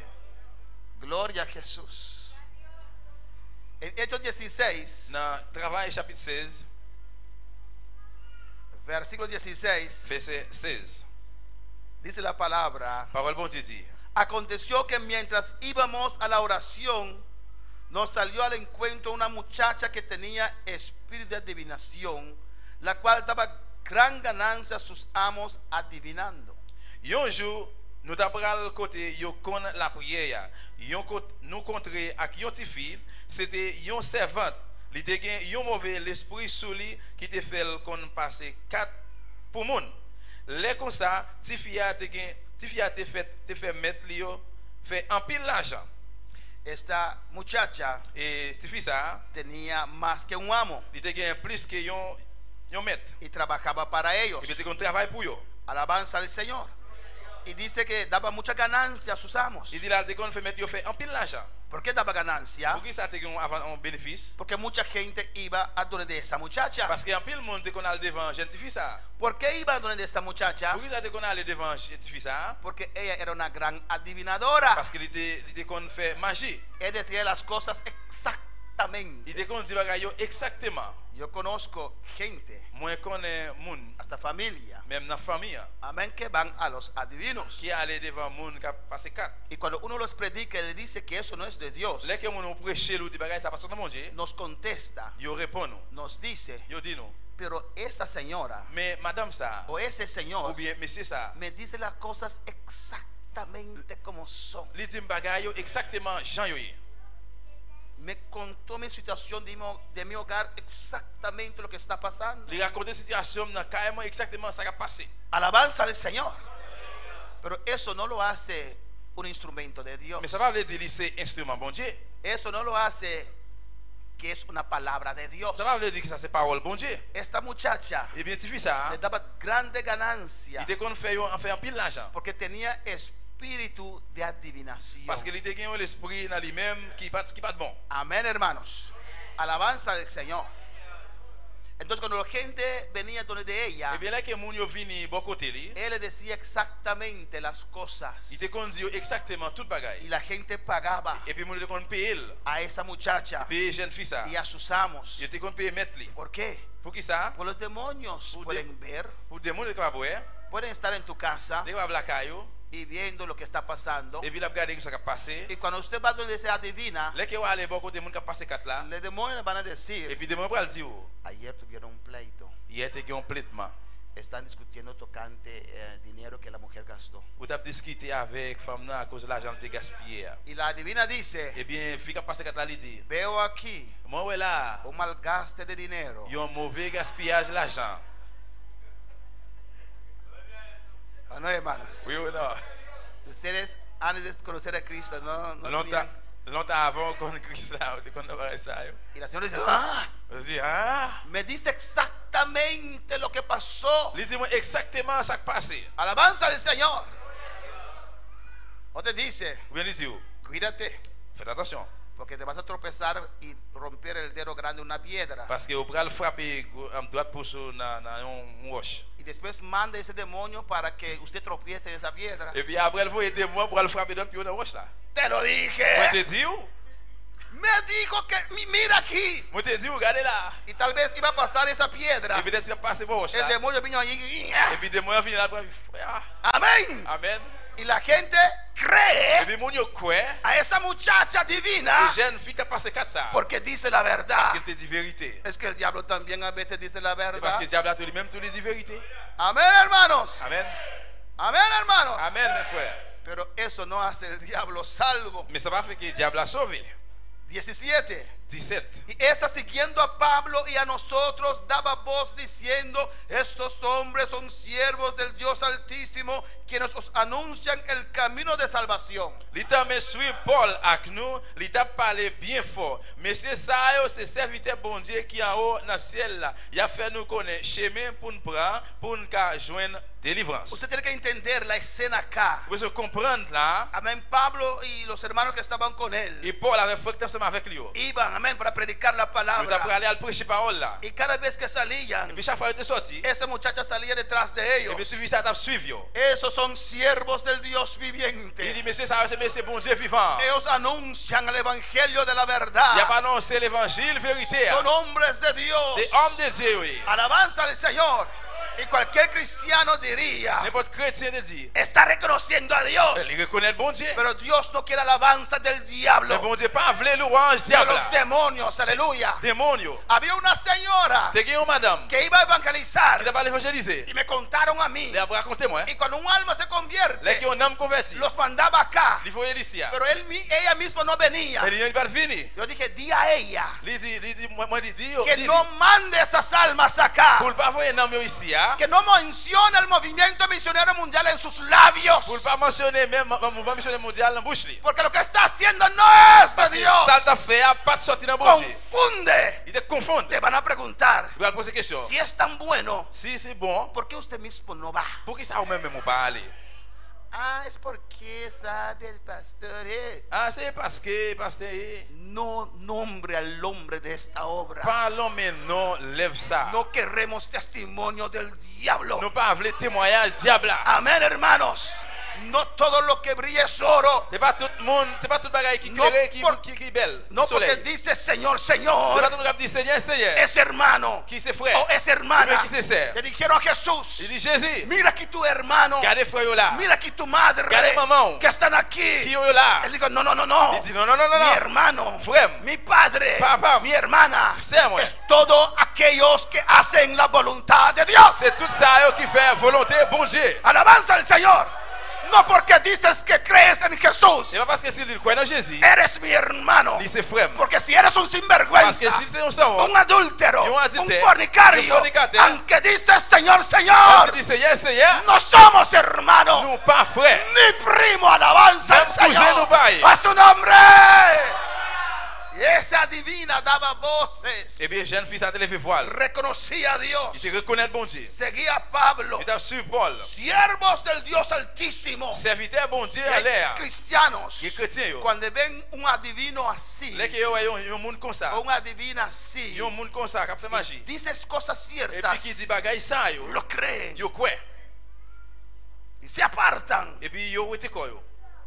Gloria a Jesús. En Hechos 16, Dans travail chapitre 16, versículo 16, verset 16. dice la palabra: Parole bon Dieu dit. aconteció que mientras íbamos a la oración, nos salió al encuentro una muchacha que tenía espíritu de adivinación, la cual daba gran ganancia a sus amos adivinando. Un jour, nous t'apprenons le côté yo kon la prière. Nous contré avec yon ti fille, c'était yon servante. Li te gen yon mauvais l'esprit sous lui qui te fait kon passer 4 pour moun. Les comme ça, ti fille te fait mettre li yo fait en pile l'argent. Esta muchacha Et ti fille ça, tenía más que un amo li te gen plus que yon maître. y trabajaba para ellos. Et puis te kon travail pour yo. Alabanza al Señor. Y dice que daba mucha ganancia a sus amos. Il dit là te kon fait mettre yo fait en pile l'argent. ¿Por qué daba ganancia? Pour qui ça te gen un bénéfice? Porque mucha gente iba a donde de esa muchacha. Parce que en pile monde te qu'on al devant jeune fille ça. ¿Por qué iba a donde de esta muchacha? Pour qui ça te qu'on aller devant jeune fille ça? Porque ella era una gran adivinadora. Parce qu'il était qu'on fait magie. Ella decía las cosas exactamente. Il était qu'on dit bagay yo exactement. Yo conozco gente, Moi connais moun, hasta familia, même dans famille, amén, que van a los adivinos. qui allait devant moun qui a passé 4. Y cuando uno los predica y le dice que eso no es de Dios, Là que moun prêcher ou dit bagay ça passe dans mon Dieu, nos contesta, yo répond nous. nos dice, Yo dit nous. pero esa señora Mais madame ça o ese ou señor bien monsieur ça, me dice las cosas exactamente como son. li dit bagay yo exactement Jean yo yi. Me contó mi situación de mi hogar, exactamente lo que está pasando. Li raconter situation dans carrément exactement ça qui a passé. Alabanza al Señor. Pero eso no lo hace un instrumento de Dios. Mais ça va veut dire c'est instrument bon Dieu. Eso no lo hace que es una palabra de Dios. Ça va veut dire que ça c'est parole bon Dieu. Esta muchacha Et bien tu fais ça, le daba grande ganancia il te qu'on fait en fait un pile l'argent. porque tenía espíritu de adivinación. Parce qu'il était gagne l'esprit dans lui-même qui pas de bon. Amén, hermanos. Alabanza del Señor. Entonces cuando la gente venía donde de ella, Et bien là que moun yo vini bon côté li, él le decía exactamente las cosas il te qu'on dit exactement tout y bagay. la gente pagaba Et puis moun te qu'on payer, a esa muchacha payer jeune fille ça. y a sus amos. Il te qu'on payer mettre li. ¿Por qué? Pour qui ça? Porque los demonios Pour pueden ver, Pour des moun qui va boire, pueden estar en tu casa des va la caillou, y viendo lo que está pasando. et puis la regarder ce qui a passé. Y cuando usted va donde se adivina, Là que va aller bon côté moun qui a passé 4 là. los demonios van a Et decir, puis des moun pral dire, ayer tuvieron un pleito, il était complètement. están discutiendo tocante dinero que la mujer gastó. Ou t'as discuté avec femme là à cause de l'argent que gaspillé. Y la adivina dice, Eh bien, fille qui a passé 4 là, il dit, veo aquí moi ouais là, un malgaste de dinero. il y a un mauvais gaspillage d'argent. ¿O no, hermanos? Oui ou non? Ustedes, antes de conocer a Cristo, no Longtemps tenían- avant qu'on Christ là, on te connaît ça. Y la señora dice, ¡ah! On se dit, ah, Me dice exactamente lo que pasó. il dit moi exactement ça qui passé. Alabanza al Señor. O te dice, Ou bien il dit, cuídate, faites attention. porque te vas a tropezar y romper el dedo grande en una piedra. Parce que vous pral frapper en droite pouce dans un roche. Y después manda ese demonio para que usted tropiece en esa piedra. Et puis après, il faut aider moi pour le frapper dans le roche là. Te lo Moi dije. te dis, Me dijo que mira aquí. moi te dis, regardez là. Y tal vez iba a pasar esa piedra. Et peut-être qu'il a passé por roche El là. demonio vino allí. Et puis des moyens finir là. Amén. Amen. Y la gente Et cree puis mon yo quoi? a esa muchacha divina Les jeunes filles qui a passé 4 ça. porque dice la Parce verdad. qu'elle te dit vérité. Es que el diablo también a veces dice la Et parce verdad. que le diable a lui-même tous les dit vérité. Amén, hermanos. Amen. Amén, hermanos. Amen, mes frères. Pero eso no hace el diablo salvo. Mais ça va faire que le diable a sauvé. 17. 17. Y esta, siguiendo a Pablo y a nosotros, daba voz diciendo, estos hombres son siervos del Dios Altísimo, quienes os anuncian el camino de salvación. L'État me suit Paul avec nous, l'État parle bien fort. Monsieur Sayo, c'est serviteur bon Dieu qui en haut dans le ciel là. Il a fait nous connaître chemin pour nous prendre, pour nous joindre délivrance. Usted tiene que entender la escena acá. Vous pouvez comprendre là. Amén. Pablo y los hermanos que estaban con él Et Paul avait fait ensemble avec lui. iban, amén, para predicar la Nous avons palabra. aller à prêcher parole là. Y cada vez que Et salían, puis chaque fois il était sorti, esa muchacha salía detrás de et ellos. puis tu vis ça, tu as suivi. Esos son siervos del Dios Il viviente. dit, monsieur Sayo, c'est monsieur bon Dieu vivant. Ellos anuncian el evangelio de la Il a verdad. pas annoncé l'évangile vérité. Son hombres de Dios. C'est homme de Dieu, oui. Alabanza al Señor. Y cualquier cristiano diría, N'importe chrétien te dit, está reconociendo a Dios. il reconnaît le bon Dieu. Pero Dios no quiere alabanza del Le diablo, bon Dieu pas voulu louange de diable. los demonios. Aleluya. Démonio. Había una señora T'es une madame que iba a qui evangelizar t'a pas évangélisé. y me contaron a mí. Il a raconté moi. Y cuando un alma se Là convierte, qui un homme converti. los mandaba acá. Il faut y aller ici. Pero ella misma no venía. Mais il n'est pas fini. Yo dije, di a ella Il dit, moi, dis, que no mande esas almas acá. pour pas voir un homme ici, Que no mencione el movimiento misionero mundial en sus labios. pour pas mentionner même le mouvement missionnaire mondial dans la bouche. Porque lo que está haciendo no es de Parce que Dios. ça t'a fait pas de sortir dans la bouche. Confunde. Il te confond. Te van a preguntar, Il va poser question. si es tan bueno, Si c'est bon, ¿por qué usted mismo no va? pour qui ça ou même pas aller? Ah, es porque sabe el pastor. Ah, c'est parce que pasteur No nombre al hombre de esta obra. parlons mais non lève ça. No queremos testimonio del diablo. Nous pas voulons témoignage diable. Amén, hermanos. No todo lo que brilla es oro. C'est pas tout le monde, c'est pas tout bagaille qui No claire por- qui est belle. No porque Soleil. dice Señor, C'est Señor, pas tout le monde qui dit Seigneur, Seigneur. es hermano Qui c'est frère? o es hermana. Dime qui c'est sœur. Le dijeron a Il Jesús, dit Jésus, mira aquí tu hermano, regardez frère yo là. mira aquí tu madre, Regardez maman. que están Qui aquí. yo là? Él dijo, no, no, no, no. Il dit non non non non Mi non. hermano, Frère. mi padre, Papa. mi hermana, C'est moi. es todo aquellos que hacen la voluntad de Dios. C'est tout ça yo qui fait volonté bon Dieu. Alabanza al Señor. No porque dices que crees en Jesús, C'est pas parce que s'il croit en Jésus, eres mi hermano. il c'est frère. Porque si eres un Parce que sinvergüenza, s'il c'est un sang, un adúltero, un adúltero, un fornicario, un fornicario, aunque dices Señor, s'il Señor, dit Seigneur, Seigneur, no somos hermanos, nous pas frères. ni primo. Alabanza al Même cousin Señor, no paye. a su nombre. Y esa divina daba voces, Eh bien, jeune fils a levé voile. reconocía a Dios, Il te reconnaît bon Dieu. seguía a Pablo, Il t'a su Paul. siervos del Dios Altísimo, Serviteur bon Dieu y en hay l'air. cristianos, Il est chrétien yo. cuando ven un adivino así, Là que yo un monde comme ça. o una adivina así, Un monde comme ça qui fait magie. dices cosas Et ciertas, puis qui dit bagaille ça yo. lo creen Yo quoi? y se apartan Et puis yo était quoi yo?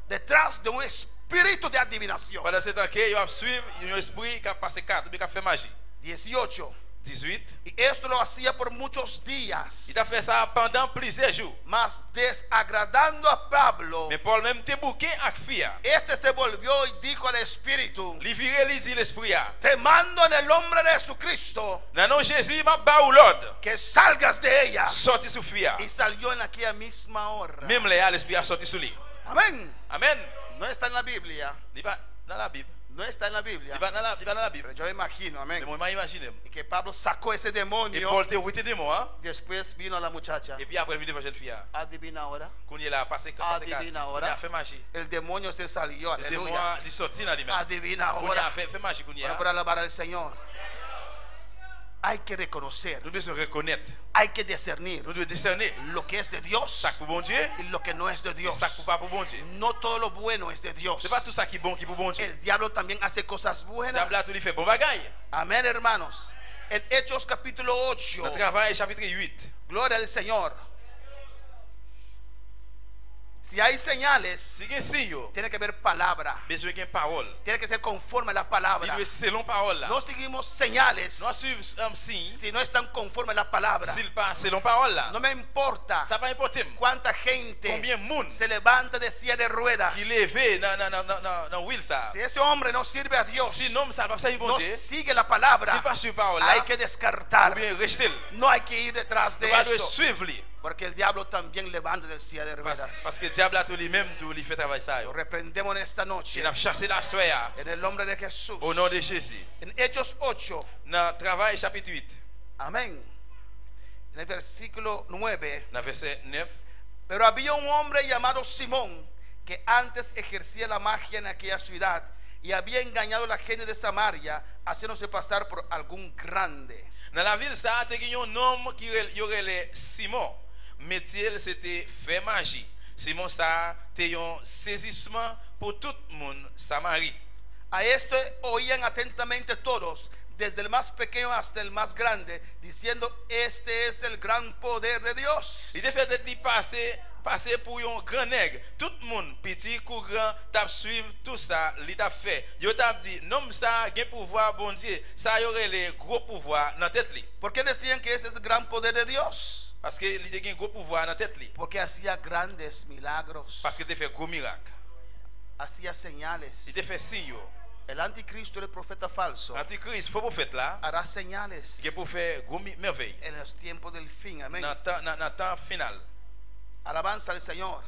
detrás de un espíritu de adivinación. Pendant ce temps que yo a suivre un esprit qui a passé 4 qui a fait magie. 18. 18. Y esto lo hacía por muchos días, Il a fait ça pendant plusieurs jours. mas desagradando a Pablo, Mais Paul même te bouqué avec fia. este se volvió y dijo al espíritu, Li viré li dit l'esprit a. te mando en el nombre de Jesucristo Nan non Jésus m'a ba ou l'ordre. que salgas de ella. Sorti sous fia. Y salió en aquella misma hora. Même là l'esprit a sorti sous lui. Amén. Amen. No está en la Biblia, Il va dans la Bible. no está en la Biblia, Il va dans la Bible. pero yo imagino, Mais amén, moi imagine. y que Pablo sacó ese Et demonio. Paul te ouité des mots hein. Después vino la muchacha. Et puis après il vient jeune fille. Adivina ahora. Qu'on y là passé Adivina ahora. Il a fait magie. El demonio se salió. Le démon Aleluya. il sorti dans lui-même. Adivina Qu'on y a ahora. fait magie qu'on y Bueno, a. para alabar al Señor. Hay que reconocer, Nous devons reconnaître. hay que discernir Nous devons discerner lo que es de Dios ça pour bon Dieu y lo que no es de et Dios. ça pour pas pour bon Dieu. No todo lo bueno es de Dios. C'est pas tout ça qui est bon qui pour bon Dieu. El diablo también hace cosas buenas. Diable a tout lui fait bon bagaille. Amén, hermanos. En Hechos capítulo 8. Notre travail chapitre 8. Gloria al Señor. Si hay señales, Si il y a un signe, tiene que haber palabra. besoin d'une parole. Tiene que ser conforme a la Il palabra. doit selon parole là. No seguimos señales Nous suivons un signe. si no están conforme a la palabra. S'il pas selon parole là. No me importa Ça va importer. cuánta gente Combien de monde se levanta de silla de ruedas. qui levé dans wheel ça. Si ese hombre no sirve a Dios, Si non ça va ça bon no Dieu. sigue la palabra, S'il pas suivre parole hay là. que Ou descartar. bien rejeter. No hay que ir detrás de Nous devons eso. suivre lui. Porque el diablo también levanta de silla de ruedas. Parce que le diable a tout lui-même tout lui fait travail ça. Lo reprendemos en esta noche Il a chassé la soya en el nombre de Jesús. au nom de Jésus. En Hechos 8, Dans travail chapitre 8, amén. En el versículo 9. dans verset 9. Pero había un hombre llamado Simón que antes ejercía la magia en aquella ciudad y había engañado a la gente de Samaria haciéndose pasar por algún grande. Dans la ville ça, il y a un homme qui y aurait Simon. Métier c'était faire magie. Simon ça, c'était un saisissement pour tout le monde Samarie. A esto oían atentamente todos, desde el más pequeño hasta el más grande, diciendo: este es el gran poder de Dios. Il était fait d'être passé pour un grand nègre. Tout le monde, petit ou grand, t'a suivre tout ça, il t'a fait. Yo t'a dit, non, ça, il y a pouvoir, bon Dieu, ça y aurait les gros pouvoirs dans la tête. ¿Por qué decían que este es el gran poder de Dios? Parce que il y a un gros pouvoir dans la tête. Porque hacía grandes milagros, Parce que il fait gros miracles. hacía señales. Il te fait signe. El anticristo, el profeta falso, Antichrist, faux prophète là, hará señales il pour faire gros merveilles. en los tiempos del fin. Amén. Dans le temps final. Alabanza al Señor.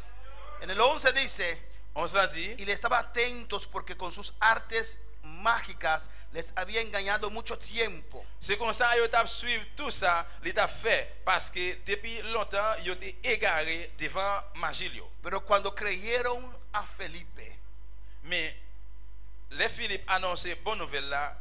En el 11 dice: On se dit, y le estaban atentos porque con sus artes mágicas les había engañado mucho tiempo. c'est comme ça, il t'a suivi tout ça, il t'a fait, parce que depuis longtemps, il était égaré devant magie. Pero cuando creyeron a Felipe, Mais les Philippe annoncé bonne nouvelle là.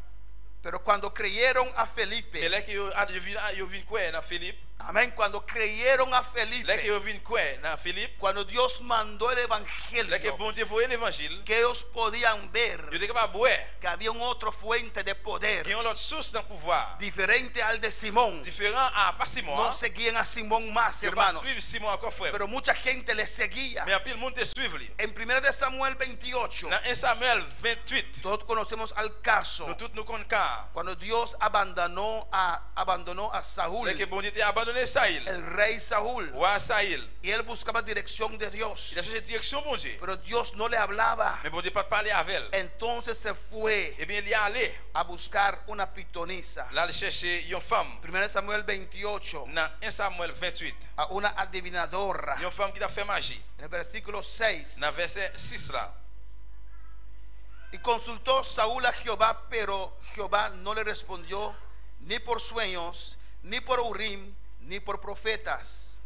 pero cuando creyeron a Mais Felipe, là que yo vin quoi dans Philippe, Amén. Cuando creyeron a Felipe, Là que yo vinn croire dans Philippe, cuando Dios mandó el là que evangelio, bon Dieu voyait l'évangile, que ellos podían ver yo étais capable de boire, que había un otro fuente de poder qui ont l'autre source dans pouvoir, diferente al de Simón. différent à pas Simon. No seguían a Simón más, Je pas hermanos, suivre Simon encore frère. pero mucha gente le seguía. Mais en pile monde te suivre lui. En 1 de Samuel 28, Dans 1 Samuel 28, todos conocemos al caso nous tous nous connaissons cas. cuando Dios abandonó a Saúl, Là que bon Dieu a abandonné Saïl, el rey Saúl, roi Saïl. y él buscaba dirección de Dios, Il a cherché direction bon Dieu. pero Dios no le hablaba. Mais bon Dieu pas parler avec elle. Entonces se fue Eh bien il y a allé. a buscar una pitonisa. Là il chercher une femme. 1 Samuel 28, Dans 1 Samuel 28, a una adivinadora. une femme qui t'a fait magie. En el versículo 6. Dans verset 6 là. Y consultó Saúl a Jehová, pero Jehová no le respondió ni por sueños, ni por Urim, ni por profetas.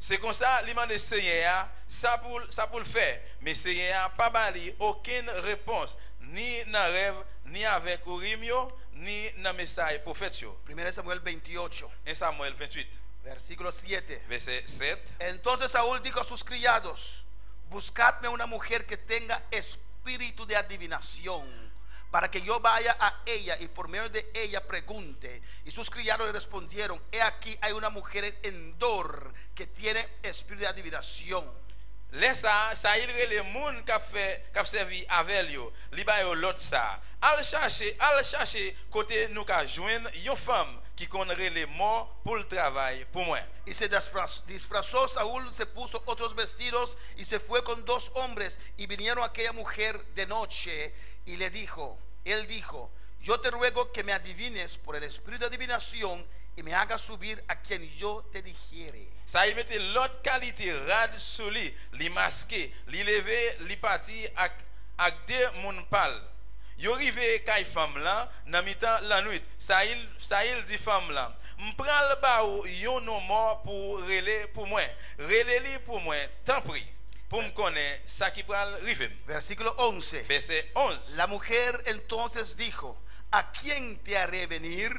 C'est comme ça, il m'a dit Seigneur, ça pour le faire. Mais Seigneur pas bali aucune réponse, ni dans rêve, ni avec Urim yo, ni dans message prophète yo. 1 Samuel 28, 1 Samuel 28, versículo 7. verset 7. Entonces Saúl dijo a sus criados: buscadme una mujer que tenga espíritu de adivinación, para que yo vaya a ella y por medio de ella pregunte. Y sus criados le respondieron: he aquí hay una mujer en Endor que tiene espíritu de adivinación. Laisse ça il les moun qui servi avec yo, li ba yo l'autre ça. Al chercher côté nous ka joindre une femme qui connaît les morts pour le travail pour moi. Y se disfrazó Saúl, se puso otros vestidos y se fue con 2 hombres y vinieron a aquella mujer de noche y él dijo: yo te ruego que me adivines por el espíritu de adivinación y me hagas subir a quien yo te dijere. Ça y mettait l'autre qualité rad sous lui, li masqué, li levé, li parti ak deux moun pal. Yo rive kay femme là, nan mitan la nuit. Ça il dit femme là, m'pral ba ou yon non mort pour relé pour moi. Relé li pour moi, tant pris. Pour me connaître ça qui pral rive. Versículo 11. Verset 11. La mujer entonces dijo: ¿a quién te haré venir?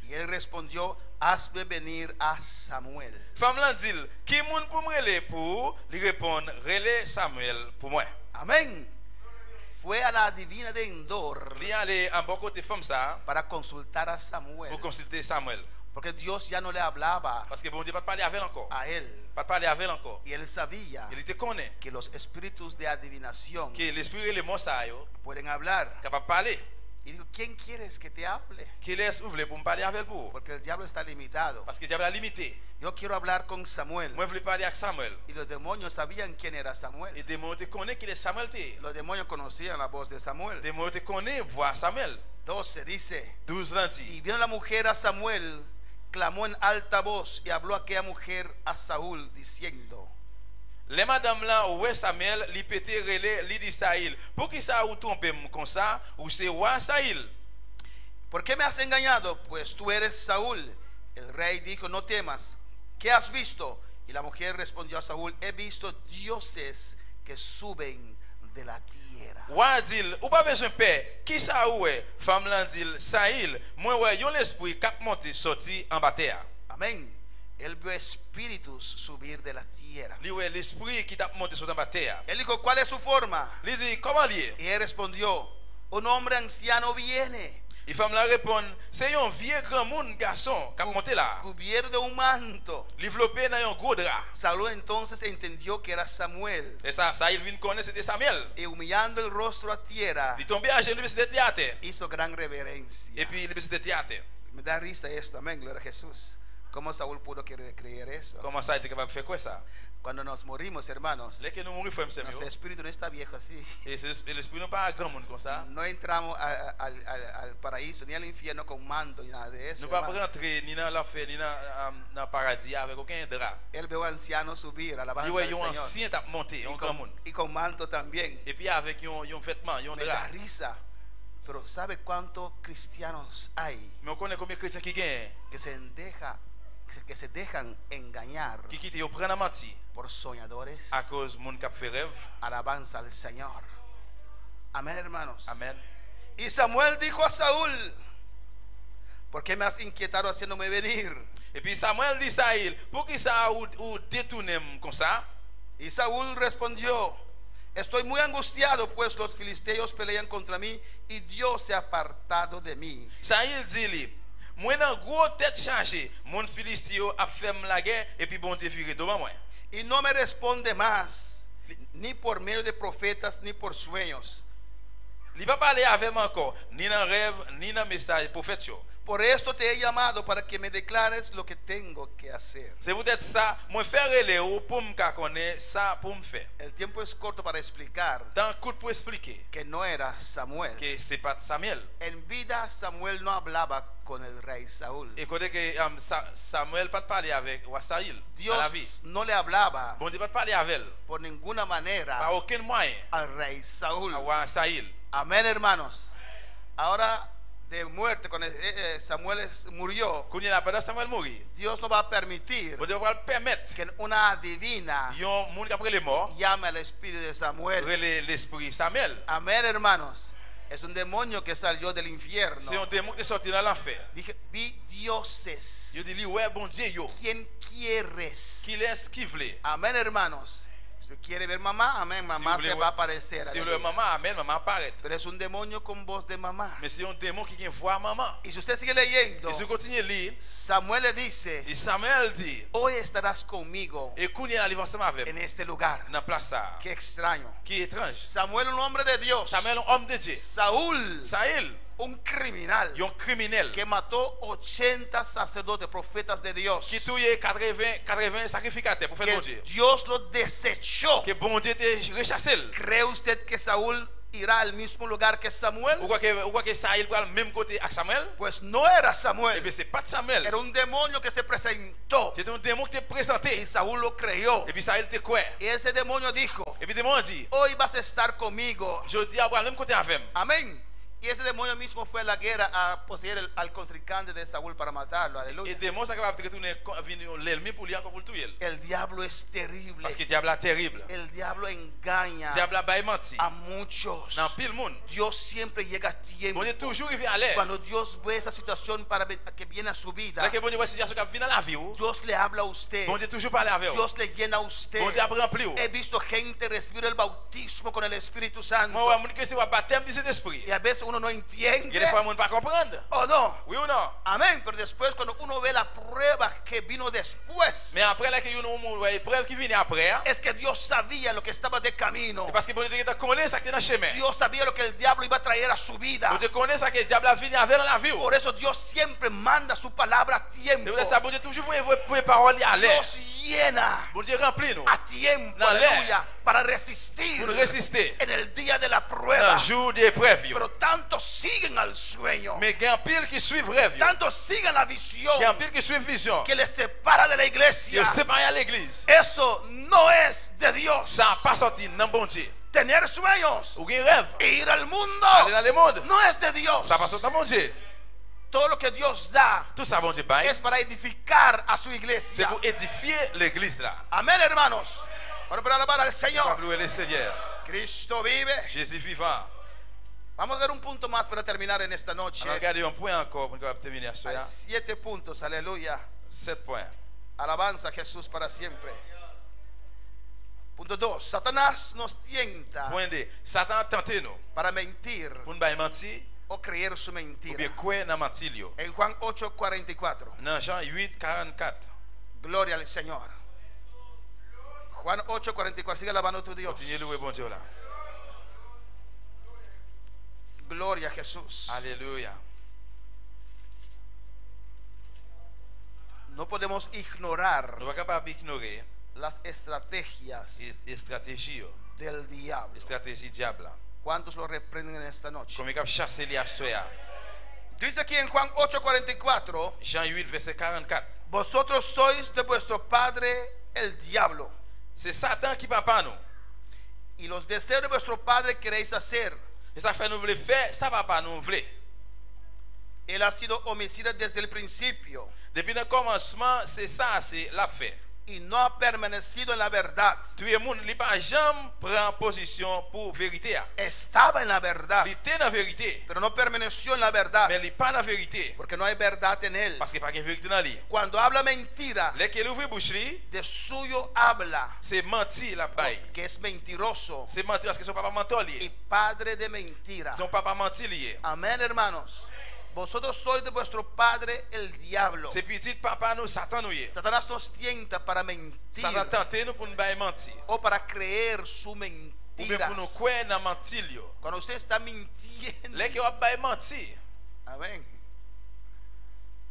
Y él respondió: hazme venir a Samuel. Femme là dit, qui moun pour me relé pour? Li répondre, relé Samuel pour moi. Amén. Fue a la adivina de Endor Li allé en bon côté femme ça para consultar a Samuel, pour consulter Samuel. porque Dios ya no le hablaba Parce que bon Dieu pas parler avec encore. a él, Pas parler avec encore. y él sabía Il te connaît que los espíritus de adivinación que l'esprit et les mots ça yo pueden hablar. capable parler. Y dijo: ¿quién quieres que te hable? Qui laisse ouvrir pour me parler avec vous Porque el diablo está limitado. parce que diable a limité. Yo quiero hablar con Samuel. Moi je voulais parler avec Samuel. Y los demonios sabían quién era Samuel. Et des mots te connaît qu'il est Samuel te. Los demonios conocían la voz de Samuel. Des mots te connaît voir Samuel. 12 dice: 12 ans dit. y vino la mujer a Samuel, clamó en alta voz y habló aquella mujer a Saúl diciendo: Les madame là ouais Samuel li pété relé li dit Saïl. Pour qui ça ou tromper comme ça ou c'est roi Saïl? ¿por qué me has engañado? Pues tú eres Saúl. El rey dijo: no temas. ¿Qué has visto? Y la mujer respondió a Saúl: he visto dioses que suben de la tierra. Roi dit, ou pas besoin paix. Qui ça ouais? Femme là dit Saïl, moi ouais yon l'esprit cap monter sorti en bataille. Amén. Él vio espíritus subir de la tierra. Li ouais l'esprit qui t'a monté sur en bataille. Él dijo: ¿cuál es su forma? Li dit comment lié? Y él respondió: un hombre anciano viene, Et femme là répond, c'est un vieux grand monde garçon qui a monté là. cubierto de un manto. Développé dans un gros drap. Saúl entonces entendió que era Samuel, Et ça il vient connaître c'était Samuel. y humillando el rostro a tierra, Il tombé à genoux, il s'était à terre. hizo gran reverencia. Et puis il s'était à terre. Me da risa esto, amén, gloria a Jesús. ¿Cómo Saúl pudo creer eso? Comment ça il était capable de faire quoi ça? Cuando nos morimos, hermanos, Là que nous mourons frère nuestro Samuel. espíritu no está viejo así. Et l'esprit n'est pas un grand monde comme ça. No entramos al paraíso ni al infierno con manto ni nada de eso, Nous pas hermano. rentrer ni dans l'enfer ni dans le paradis avec aucun drap. Él veo ancianos subir, Il alabanza y al a un Señor. ancien t'a monté, un grand monde. Y con manto también. Et puis avec un vêtement, un Me da drap. risa. Pero ¿sabe cuántos cristianos hay Mais on connaît combien de chrétiens qui gagnent, que se dejan engañar qui quittent et prennent à mentir por soñadores? à cause de monde qui fait rêve. Alabanza al Señor. Amén, hermanos. Amen. Y Samuel dijo a Saúl: ¿Por qué me has inquietado haciéndome venir? Et puis Samuel dit Saül, pour qui ça ou détourner comme ça? Y Saúl respondió: estoy muy angustiado, pues los filisteos pelean contra mí y Dios se ha apartado de mí. Saül dit lui, moi dans gros tête chargée, mon Philistio a fait la guerre et puis bon Dieu viré devant moi. Y no me responde más, ni por medio de profetas, ni por sueños. Il va parler avec moi encore, ni dans rêve, ni dans message prophète. Por esto te he llamado, para que me declares lo que tengo que hacer. C'est peut-être ça, moi faire relais pour me connaître ça pour me faire. El tiempo es corto para explicar Dans coup pour expliquer que no era Samuel. que c'est pas Samuel. En vida Samuel no hablaba con el rey Saúl. Et côté que Samuel pas parler avec roi Saül dans la vie. Dios no le hablaba Bon Dieu pas parler avec elle por ninguna par manera aucun moyen al rey Saúl. à roi Saül. Amén, hermanos. Ahora, de muerte, cuando Samuel murió, Quand il a pendant Samuel mourir, Dios no va a permitir bon Dieu va permettre que una adivina yon monde qui après les morts llame al espíritu de Samuel. l'esprit Samuel. Amén, hermanos. Es un demonio que salió del infierno. C'est un démon qui est sorti dans l'enfer. Dije, vi dioses. Je dis ouais bon Dieu yo ¿Quién quieres? qui laisse qui veut. Amén, hermanos. Si quiere ver mamá, amén, mamá se va a aparecer. Si Aleluya. le maman amen, maman apparaît. Pero es un demonio con voz de mamá. Mais c'est un démon qui vient voir maman. Y si usted sigue leyendo, Et si vous continuez à lire, Samuel le dice: et Samuel dit, hoy estarás conmigo et quand il est arrivé ensemble avec en este lugar. dans place ça, Qué extraño. qui est étrange. Samuel, un hombre de Dios. Samuel, un homme de Dieu. Saúl, Saül, un criminal un criminel que mató 80 sacerdotes, profetas de Dios. qui tuait 80 sacrificateurs pour faire bon Que Dieu. Dios lo desechó. Que bon Dieu te rechassé. ¿Cree usted que Saúl irá al mismo lugar que Samuel? Ou quoi que Saül va le même côté avec Samuel? Pues no era Eh Samuel. bien, c'est pas de Samuel. Era un demonio que se presentó. C'est un démon qui t'est présenté. Y Saúl lo creyó. Et puis Saül te quoi? Y ese demonio dijo: Et puis le démon dit, hoy vas a estar conmigo. je dis à le même côté avec moi. Amén. Y ese demonio mismo fue a la guerra a poseer al contrincante de Saúl para matarlo. Et Aleluya. le démon ça capable de retourner l'ennemi pour lui encore pour le tuer. El diablo es terrible. Parce que le diable est terrible. El diablo engaña Le diable a menti. a muchos. Dans pile monde. Dios siempre llega a tiempo. Bon Dieu toujours il vient à l'air. Cuando Dios ve esa situación que viene a su vida, Là que bon Dieu voit situation qui vient dans la vie. Dios le habla a usted. Bon Dieu toujours parler avec vous. Dios le llena a usted. Bon Dieu a rempli vous. He visto gente recibir el bautismo con el Espíritu Santo. Moi mon que c'est un baptême de cet esprit. Y a veces uno no entiende. Il y a des fois on ne pas comprendre. ¿O no? Oui ou non? Amén. Pero después, cuando uno ve la prueba que vino después, Mais après là que you know épreuve qui vient après, es que Dios sabía lo que estaba de camino. c'est parce que bon Dieu connaît ça qui est dans le chemin. Dios sabía lo que el diablo iba a traer a su vida. Bon Dieu connaît ça que le diable a venu avec dans la vie. Por eso Dios siempre manda su palabra a tiempo. C'est ça bon Dieu toujours vous parole à l'air. Dios llena Bon Dieu remplit nous. a tiempo, La aleluya, para resistir Pour résister en el día de la dans prueba. le jour d'épreuve. Pero tantos siguen al sueño, Mais il y a un pile qui suit rêve. tantos siguen la visión Il y a un pile qui suit vision. que les separa de la Qui iglesia. est séparé à l'église. Eso no es de Dios. Ça n'a pas sorti dans bon Dieu. Tener sueños Ou un rêve. e ir al mundo Aller dans le monde. no es de Dios. Ça passe dans bon Dieu. Todo lo que Dios da Tout ça bon Dieu bail. es para edificar a su C'est iglesia. pour édifier l'église là. Amén, hermanos. Bueno, para alabar al Pour Señor. louer le Seigneur. Cristo vive. Jésus vivant. Vamos a ver un punto más para terminar en esta noche. On va regarder un point encore pour terminer à Hay soir. 7 puntos, aleluya. 7 points. Alabanza a Jesús para siempre. Punto 2. Satanás nos tienta Point 2. Satan a tenté nous para mentir pour nous mentir o creer su ou bien mentira. croire dans mentir yo. En Juan 8:44. Dans Jean 8:44. Gloria al Señor. Juan 8:44. Sigue alabando a tu Dios. Continuez louer bon Dieu là. Gloria a Jesús. Alléluia. No podemos ignorar Nous ne sommes pas capables d'ignorer las estrategias les stratégies. del diablo. Les stratégies diable. ¿Cuántos lo reprenden en esta noche? Comme il a chassé les à soir. Dice aquí en Juan 8:44. Jean 8 verset 44. Vosotros sois de vuestro padre el diablo, C'est Satan qui papa nous. y los deseos de vuestro padre queréis hacer. Et ça fait nous voulons faire, ça va pas nous voulons. Él ha sido homicida desde el principio Depuis le commencement, c'est ça, c'est l'affaire. y no ha permanecido en la verdad. Tout le monde li pas jamais prend position pour vérité. Estaba en la verdad, Il était dans vérité, pero no permaneció en la verdad, mais il pas dans vérité porque no hay verdad en él. parce qu'il pas de vérité dans lui. Cuando habla mentira, Dès qu'il ouvre bouche li, de suyo habla, c'est menti la baille. que es mentiroso C'est menti parce que son papa mentor y lié. padre de mentira. Son papa menti lié. Amén, hermanos. Vosotros sois de vuestro padre el diablo. C'est petit papa nous Satan nous lié. Satanás nos tienta para mentir Satan tente nous pour nous bailler mentir. o para creer su Ou bien mentira. pour nous croire dans mentir yo. Cuando usted está mintiendo, Dès qu'il va bailler mentir, amén,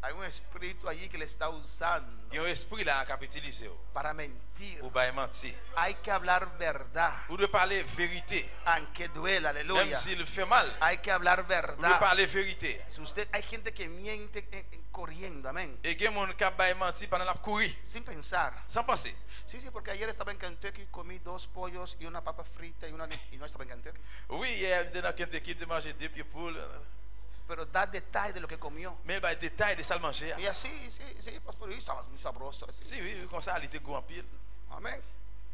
hay un espíritu allí que le está usando il y a un esprit là qui a utilisé para mentir. pour bailler mentir. Hay que hablar verdad, Ou de parler vérité, aunque duela, même aleluya. s'il fait mal. Hay que hablar Ou de verdad. parler vérité. Si usted, hay gente que miente corriendo, amén, Et il y a des gens qui baillent mentir pendant la courir, sin pensar. sans penser. Sí, sí, porque ayer estaba en Kentucky, comí 2 pollos y una papa frita y no estaba en Kentucky. Oui, hier, j'étais dans Kentucky de manger 2 pieds poules. Pero da detalle de lo que comió. Mais il y a des détails de ça le manger. Y así, sí, pastor, y estaba muy sabroso. Así. Si, oui, comme ça, il était goût en pile. Amén.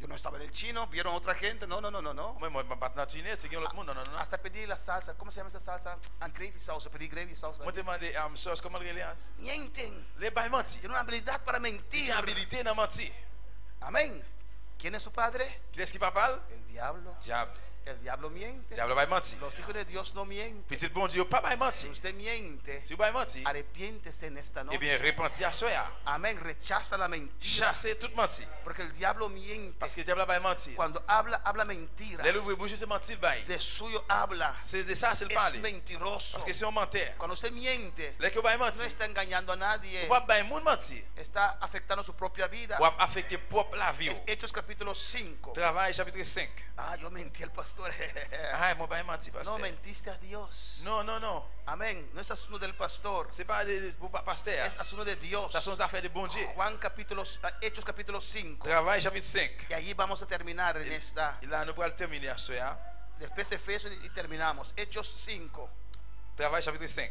Yo no estaba en el chino, vieron otra gente. No. Moi, je ne pas dans Chine, c'est l'autre monde. Non. Hasta pedí la salsa, ¿cómo se llama esa salsa? Gravy salsa, pedí gravy salsa. Moi, je demandé à ma soeur comment elle est. Mienten. Les bails mentir. Tienen una habilidad para Il mentir. y a habilité dans mentir. Amén. ¿Quién es su padre? Qui est-ce qui parle? El diablo. Diable. El diablo miente. Diable bail mentir. Los hijos de Dios no mienten. Petit bon Dieu, pas bail Si mentir. usted miente, Si vous bail mentir, arrepiéntese en esta eh bien, noche. repentir à soi. Amén. Rechaza la mentira. Chasser toute mentir. Porque el diablo miente. Parce que le diable bail mentir. Cuando habla mentira. Les ouvre bouche, c'est mentir bail. De suyo habla. C'est de ça, c'est le Es parler. mentiroso. Parce que si on mentait, Cuando usted miente, les que bail no mentir, está engañando a nadie. on va bail monde mentir. Está afectando su propia vida. On va affecter propre la vie. Hechos capítulo 5. Travail chapitre 5. Ah, yo mentí al pastor. Ah, moi bail mentir No, pasteur. mentiste a Dios. Non. Amén. No es asunto del pastor. C'est pas pour pas pasteur. Es asunto de Dios. Ça sont des affaires de bon Dieu. Hechos capítulo 5. Travail chapitre 5. Y allí vamos a terminar en esta. Et là, nous allons terminer à soir. Después Efesios y terminamos. Hechos 5. Travail chapitre 5.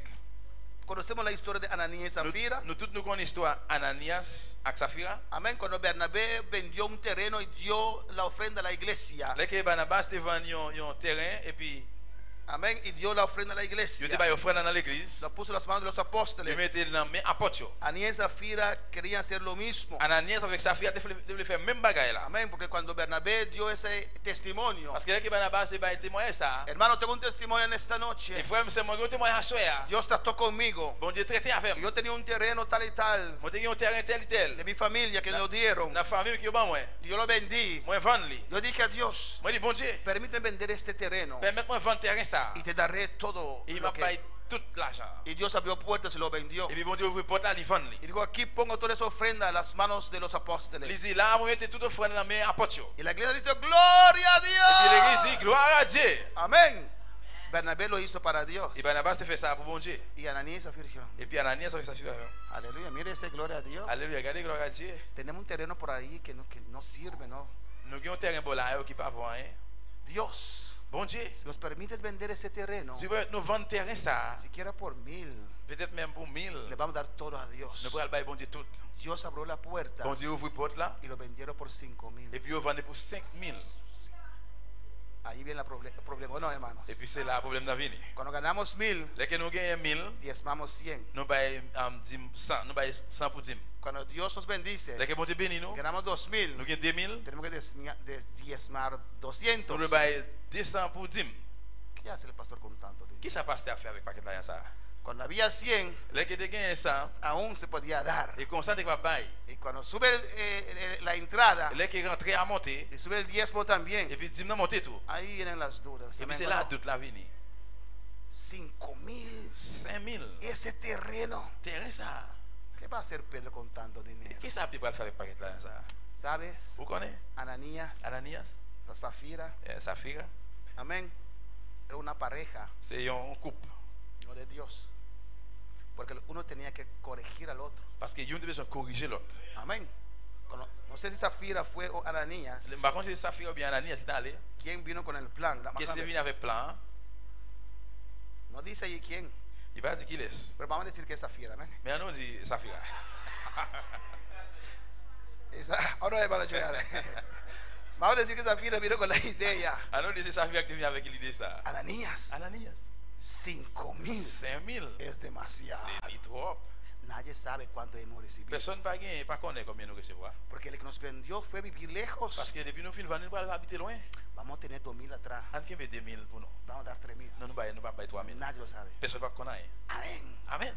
Conocemos la historia de Ananías y Zafira. Nous toutes nous connaissons l'histoire Ananias et Saphira. Amén. Cuando Bernabé vendió un terreno y dio la ofrenda a la iglesia. Là que Barnabas te vend un terrain et puis Amén. Y dio la ofrenda a la il iglesia. te bail offrande dans l'église. La puso en las manos de los Il apóstoles. mettait dans main apôtre. Ananías y Zafira querían hacer lo mismo. Ananias avec Saphira devait faire même bagaille là. Amén. Porque cuando Bernabé dio ese testimonio. Parce que là que Barnabas te bail témoin ça. Hermano, tengo un testimonio en esta noche. Et frère, c'est moi qui témoin à soir. Dios trató conmigo. Bon Dieu traité avec moi. Yo tenía un terreno tal y tal Moi tenais un terrain tel et de tel. mi familia que me lo dieron. La famille qui ba moi. Y yo lo vendí. Moi vendre lui. Yo dije a Dios, Moi dis bon Dieu, permíteme vender este terreno permets-moi vendre terrain ça. y te daré todo Et il lo m'a que... payé tout l'argent. Y Dios abrió puertas y lo vendió. Et puis bon Dieu ouvre porte là, il vend lui. Y digo, aquí pongo toda esa ofrenda a las manos de los Il apóstoles. dit là, moi mettais toute offrande dans la main apôtre. Y la iglesia dice, gloria a Et puis l'église Dios. dit gloire à Dieu. Amén. Bernabé lo hizo para Dios. Et Barnabas te fait ça pour bon Dieu. Y Ananías y Zafira dijeron, Et puis Ananias avec Saphira. aleluya, mire ese gloria a Dios. Alléluia, regardez gloire à Dieu. Tenemos un terreno por ahí que no sirve, ¿no? Nous avons un terrain bon là qui pas voir hein. Dios, Bon Dieu. si nos permites vender ese terreno, Si nous vendons terrain ça, siquiera por 1000, peut-être même pour 1000, le vamos a dar todo a Dios. nous pourrons le bailler bon Dieu tout. Dios abrió la puerta Bon Dieu ouvre porte là. y lo vendieron por 5000. Et puis on vend pour 5000. Ahí viene el problema, no, hermanos. Et puis c'est là le problème dans venir. Cuando ganamos 1000, Là que nous gagnons 1000, diezmamos 100. nous baillons 100, nous baillons 100 pour 10. Cuando Dios nos bendice, Là que bon Dieu bénit nous, ganamos 2000, nous gagnons 2000, tenemos que diezmar 200. nous baillons 200 pour 10. ¿Qué hace el pastor con tanto dinero? Qui ça passe à faire avec paquet d'argent ça? Cuando había 100, Là que tu gagnes 100, aún se podía dar. et constant tu vas bailler. Y cuando sube la entrada, Là que rentre à monter, y sube el diezmo también, et puis 10 dans monter tout. ahí vienen las dudas. Et puis Amén, c'est là cuando toute la venir. 5000, 5000. ese terreno. Terrain ça. ¿Qué va a hacer Pedro con tanto dinero? Qui ça peut faire avec paquet d'argent ça? ¿Sabes? Vous connaissez? Ananías, Ananias, Zafira, Saphira, amén. Era una pareja, c'est un couple. no de Dios. Porque uno tenía que corregir al otro. Parce que une devait corriger l'autre. Amén. No sé si Zafira fue o Ananías. Par contre, c'est Saphira ou bien Ananias qui est allé. ¿Quién vino con el plan? Qui est venu avec plan? No dice allí quién, Il va dire qu'il est. pero vamos a decir que es Zafira. Amén. Mais on nous dit Saphira. Ahora Ahora hermano Joel. Vamos a decir que Zafira vino con la idea. Alors, c'est Safira qui vient avec l'idée ça. Ananias, Ananias, 5,000 5,000. es demasiado. C'est trop. Nadie sabe cuánto hemos recibido. Personne pas connaît combien nous recevons. Porque el que nos vendió fue vivir lejos. Parce que depuis nous finissons nous pas habiter loin. Vamos a tener 2,000 atrás. On qui veut 2,000 pour nous. Vamos a dar 3,000. Non, nous pas 3,000. Nadie lo sabe. Personne pas connaît. Amén. Amen.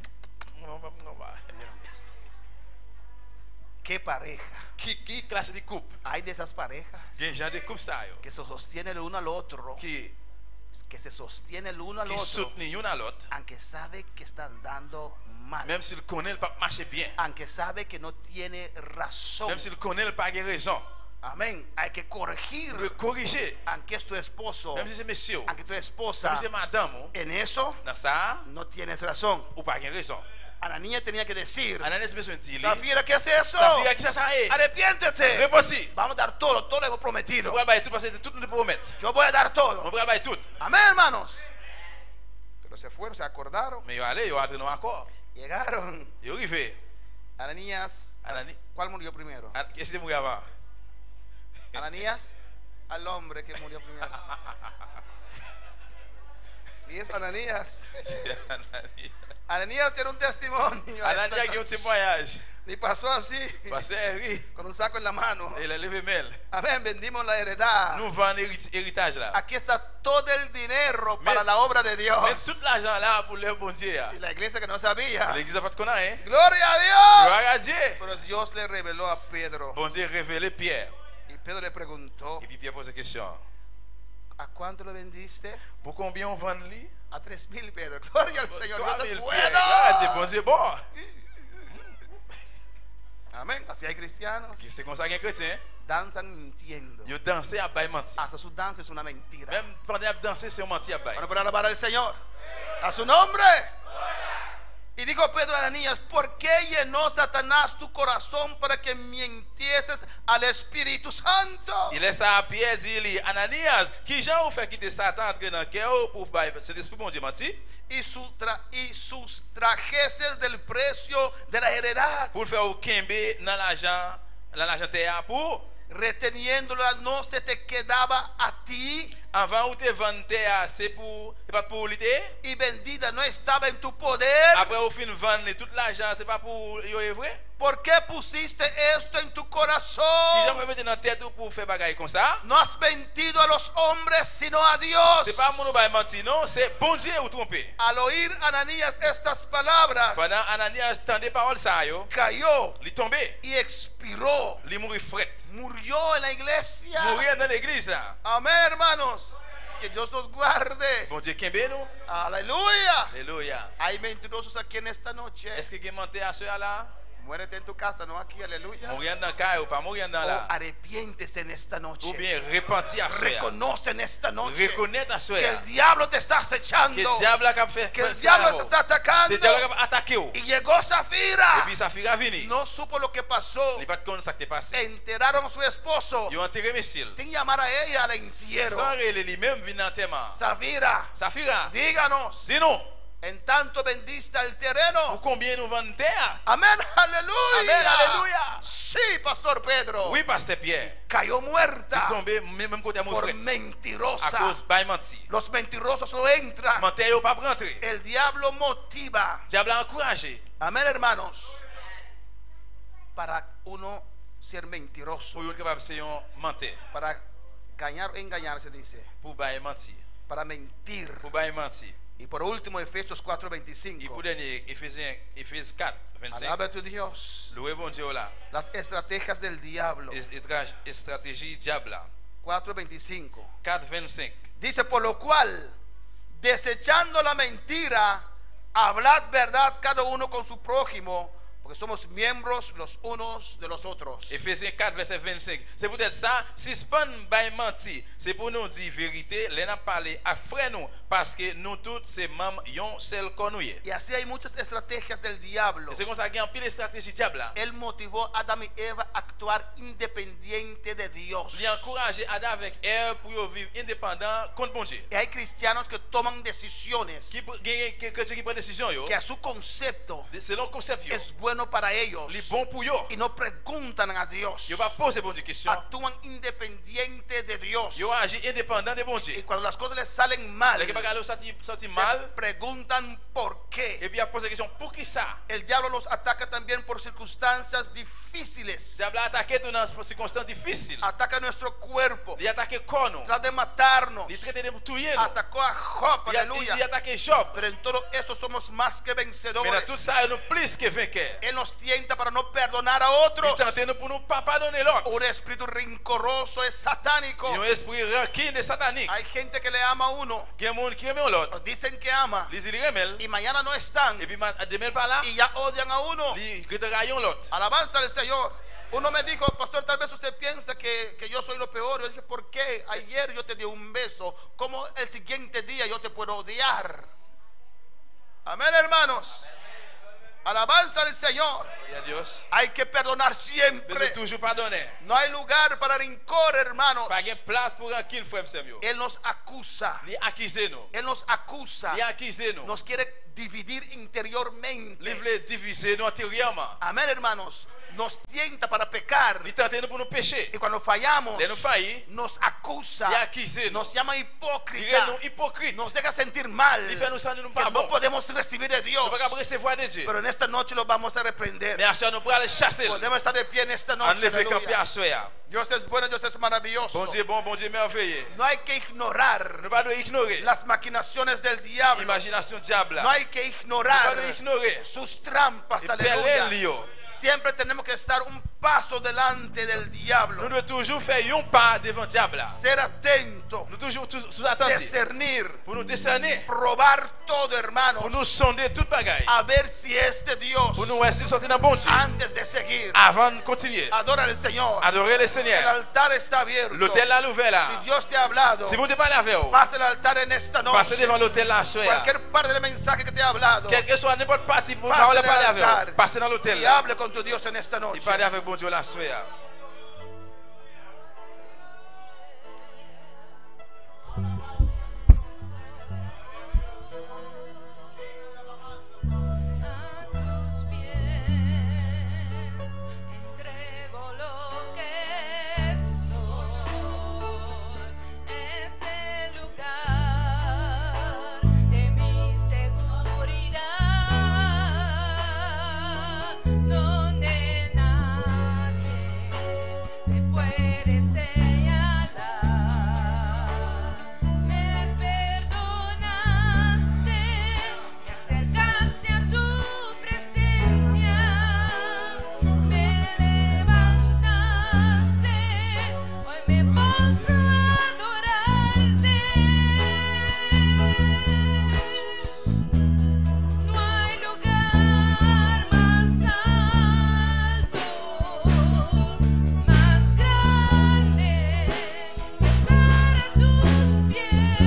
¿Qué pareja? Qui classe de couple? Hay de esas parejas Il y a un genre de couple ça yo. que se sostienen el uno al otro. Que se sostiene el uno al Qui otro. soutenent l'un à l'autre. Aunque sabe que están dando mal. Même s'il connaît le pas marcher bien. Aunque sabe que no tiene razón. Même s'il connaît le pas de raison. Amén. Hay que corregir. Le corriger. Aunque es tu esposo. Même si c'est monsieur. Aunque tu esposa. Même si c'est madame. En eso Dans ça, no tienes razón. ou pas de raison. Ananías tenía que decir: Ananias besoin de dire. Zafira, ¿qué es eso? Safira, qui ça est? Arrepiéntete. Réponds-y. Vamos a dar todo lo hemos prometido. On va bailler tout parce que tout nous promet. Yo voy a dar On todo. va bailler tout. Amén, hermanos. Pero se fueron, se acordaron. Mais yo aller, yo entrer dans accord. Llegaron. Yo arrivé. Ananías. Anani- ¿Cuál murió primero? Qu'est-ce que mourir avant? Ananías, al hombre que murió primero. Si es Ananías. Ananías tiene un testimonio. Ananias qui a un témoignage. Y pasó así, Parce que oui, con un saco en la mano. il a levé mail. Amén, vendimos la heredad. Nous vendons héritage là. Aquí está todo el dinero para la obra de Dios. Mais tout l'argent là pour le bon Dieu. Y la iglesia que no sabía. L'église n'a pas de connaître, hein? Gloria a Dios. Gloire à Dieu. Pero Dios le reveló a Pedro. Bon Dieu révélé Pierre. Y Pedro le preguntó: Et puis Pierre pose la question. ¿a cuánto lo vendiste? Pour combien on vend lui? A 3,000, Pedro. Gloria al Señor. Dios 3,000 es Pierre. bueno. Gloire à Dieu, bon Dieu bon. Amén. Así hay cristianos. C'est comme ça qu'un chrétien, Danzan mintiendo. il danser à bail mentir. Hasta su danza es una mentira. Même pendant qu'il danser, c'est un mentir à bail. Bueno, para alabar al Señor. A su nombre. Y dijo Pedro a Ananías: ¿por qué llenó Satanás tu corazón para que mintieses al Espíritu Santo? Il laisse à Pierre dire, Ananias, qui Jean ou fait quitter Satan entrer dans le cœur pour bail cet esprit bon Dieu mentir? Y sustrajeses del precio de la heredad, Pour faire au Kembe dans l'argent terre pour reteniéndola no se te quedaba a ti, avant ou te vendre terre, c'est pas pour l'idée. y vendida no estaba en tu poder. Après au fin vendre tout l'argent, c'est pas pour yo est vrai. ¿Por qué pusiste esto en tu Qui Jean corazón? peut mettre dans tête pour faire bagaille comme ça? No has mentido a los hombres sino a Dios. C'est pas mon bail mentir non, c'est bon Dieu ou tromper. Al oír Ananías estas palabras, Pendant Ananias tendait parole ça yo, cayó il tombé, y expiró. il mourit fret. Murió en la iglesia. Mourir dans l'église là. Amén, hermanos. Que Dios nos guarde. Bon Dieu Kembe nous. Aleluya. Alléluia. Hay mentirosos aquí en esta noche. Est-ce que mentir à ceux là? Muérete en tu casa, no aquí, aleluya. Mourir dans caille ou pas mourir dans O là? arrepiéntese en esta noche. Ou bien repentir à ceux. Reconoce en esta noche Reconnaître à ceux. que el diablo te está Que acechando, le diable a fait. que el diablo te está atacando. C'est le diable qui a attaqué ou. Y llegó Et Zafira. puis Safira vini. No supo lo que pasó. Il pas de connaître ça qui est passé. Enteraron a su esposo Ils ont enterré Messil. sin llamar a ella al entierro. Sans rele lui-même vini en enterrement. Zafira, Safira, díganos, dis-nous, en tanto vendiste el pour terreno. combien nous vendons terre? Amén, aleluya. Amén, aleluya. Sí, Pastor Pedro. Oui, pasteur Pierre. Cayó Il muerta est tombé même côté à mon por frère. À mentirosa. cause de menti. Los mentirosos no entran. Menteur yo pas rentrer. El diablo motiva. Diable a encouragé. Amén, hermanos. Para uno ser mentiroso. Pour yon capable c'est un menteur. Para engañar o engañar se dice. Pour bailler mentir. Para mentir. Pour bailler mentir. Y por último, Efesios Et 4:25. pour dernier, Éphésiens 4, 25. Alaba a tu Dios. Loué bon Dieu là. Las estrategias del diablo. Stratégie diable là. 4:25. 4, 25. Dice: por lo cual, desechando la mentira, hablad verdad cada uno con su prójimo, porque somos miembros los unos de los otros. Éphésiens 4, verset 25. C'est peut-être ça, si ce pas bail menti, c'est pour nous dire vérité, les n'a parlé à frère nous, parce que nous tous, c'est membres, yon seul connuye. Y así hay muchas estrategias del diablo. C'est comme ça qu'il y a un pile de stratégie diable là. Él motivó a Adán y Eva a actuar independiente de Dios. Il a encouragé Adam avec Ève pour vivre indépendant contre bon Dieu. Y hay cristianos que toman decisiones Qui prend décision yo, que a su concepto selon concept yo, es bueno bueno para ellos li bon pour yo. y no preguntan a Dios, Yo va poser bonne question. actúan independiente de Dios, Yo agis indépendant de bon y Dieu. cuando las cosas les salen mal, Les bagay senti se mal, preguntan por qué. et puis a poser question pour qui ça? El diablo nos ataca también por circunstancias difíciles, Diable a attaqué dans des circonstances difficiles. ataca nuestro cuerpo, Il a attaqué corps nous. trata de matarnos, Il traité de tuer nous. atacó a Job, Il a aleluya. attaqué Job. Pero en todo eso somos más que Mais vencedores. dans tout ça, nous plus que vainqueurs. Él nos tienta para no perdonar a Il otros. tente nous pour nous pas pardonner l'autre. Un espíritu rencoroso es satánico. Il y a un esprit rancune et satanique. Hay gente que le ama a uno, Il y a un monde qui aime l'autre. dicen que ama, Les il remel. y mañana no están, Et puis demain par là, y ya odian a uno. ils retraillent l'autre. Alabanza al Señor. Uno me dijo, pastor, tal vez usted piensa que yo soy lo peor. Yo dije, ¿por qué? Ayer yo te di un beso. ¿Cómo el siguiente día yo te puedo odiar? Amén, hermanos. Alabanza al Señor. Gloria a Dios. Hay que perdonar Mais siempre. toujours pardonner. No hay lugar para rencor, hermanos. Pas de place pour rancune, frère Samuel. Él nos acusa. Il accuse nous. Él nos acusa. Il accuse nous. Nos quiere dividir Il interiormente. veut diviser nous intérieurement. Amén, hermanos. Nos tienta para pecar. Il tente nous pour nous pécher. Y cuando fallamos, Les nous faillit. nos acusa. Il accuse nous. Nos llama Il hipócrita. rend nous hypocrites. Nos deja sentir mal. Il fait nous sentir nous Que pas no bon. podemos recibir de Dios. Nous ne pouvons pas recevoir de Dieu. Pero en esta noche lo vamos a reprender. Mais à ce nous pour aller chasser. Podemos estar de pie en esta En noche. lever camper Aleluya. à soir. Dios es bueno, Dios es maravilloso. Bon Dieu bon, bon Dieu merveilleux. No hay que ignorar Nous ne pouvons pas ignorer las maquinaciones del diablo. l'imagination diable. No hay que Nous ne ignorar pouvons pas ignorer. sus trampas. Et Aleluya. Lio. Siempre tenemos que estar un paso delante del Nous diablo. devons toujours faire un pas devant le diable. Ser atento, Nous toujours sous attentifs. discernir, Pour nous discerner. probar todo, hermanos, Pour nous sonder toute bagaille. a ver si es de Dios Pour nous essayer de sortir dans le bon Dieu. antes de seguir. Avant de continuer. Adora al Señor. Adorer le El Seigneur. altar está abierto. L'hôtel là l'ouvert Si là. Dios te ha hablado, Si vous ne parlez avec vous, pase el altar en esta passez noche. devant l'hôtel là, soyez. Cualquier parte del mensaje que te ha hablado, Quel que soit n'importe partie pour pase parler en el avec altar vous. Passez dans l'hôtel y là. hable con tu Dios en esta Et noche. parlez avec bon Dieu là, soyez. A tus pies entrego lo que soy, es el lugar de mi seguridad, donde nadie me puede señalar. Me perdonaste, me acercaste a tu presencia, me levantaste, hoy me postro a adorarte. No hay lugar más alto, más grande que estar a tus pies,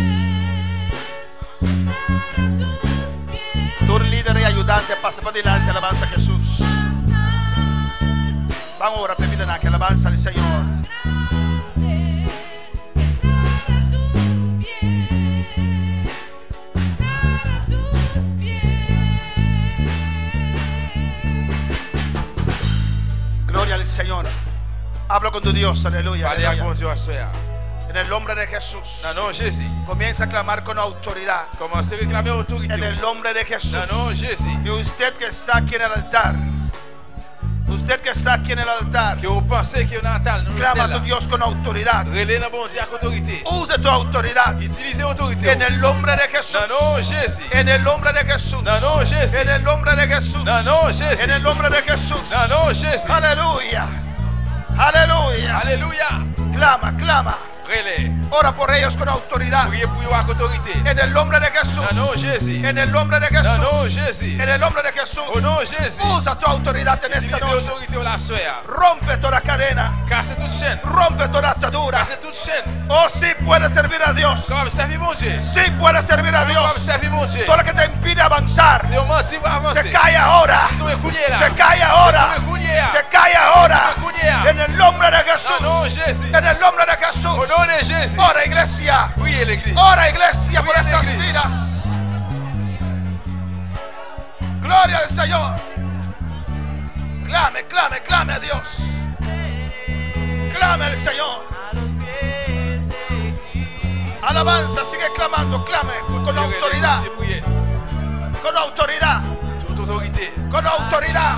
estar a tus pies. Tu líder y ayudante, pase para adelante, alabanza a Jesús. Más alto, Vamos ahora, permítanme que alabanza al Señor. grande, estar a tus pies, estar a tus pies. Gloria al Señor. Hablo con tu Dios, aleluya. Parlez avec bon aleluya. Dieu à soir. En el nombre de Jesús. Non, non, Jésus. Comienza a clamar con autoridad. Commencez à réclamer autorité. En el nombre de Jesús. Non, non, Jésus. Y usted que está aquí en el altar, usted que está aquí en el altar, Que vous pensez qu'il y a un atal dans clama a l'hôtel tu là. Dios con autoridad. Relais dans bon Dieu avec autorité. Use tu autoridad. Utilisez autorité. En el nombre de Jesús. Non, non, Jésus. En el nombre de Jesús. Non, non, Jésus. En el nombre de Jesús. Non, non, Jésus. En el nombre de Jesús. Non, non, Jésus. Aleluya. Aleluya. Alléluia. Clama, clama. Relais. Ora por ellos con autoridad. Priez pour eux avec autorité. En el nombre de Jesús. Non, non, Jésus. En el nombre de Non, non, Jesús. Jésus. En el nombre de Jesús. Au nom de Jésus. Usa tu autoridad en esta Utilisez noche. l'autorité au la soir. Rompe toda cadena. Cassez toute chaîne. Rompe toda atadura. Cassez toute chaîne. Oh, sí puede servir a Dios. Comme servir mon Dieu. Sí puede servir a Comme Dios. servir mon Dieu. Todo lo que te impide avanzar Si on menti, va avancer. se cae ahora. Tout est couillé là. Se cae ahora. Tout est couillé là. Se cae ahora. Tout est couillé là. En el nombre de Non, non, Jesús. Jésus. En el nombre de Au Jesús. nom de Jésus. Ora, iglesia. Priez l'église. Ora, iglesia, por Cuida la esas iglesia. vidas. Gloria al Señor. Clame, clame, clame a Dios. Clame al Señor. Alabanza, sigue clamando, clame con autoridad. Con autoridad. Con autoridad.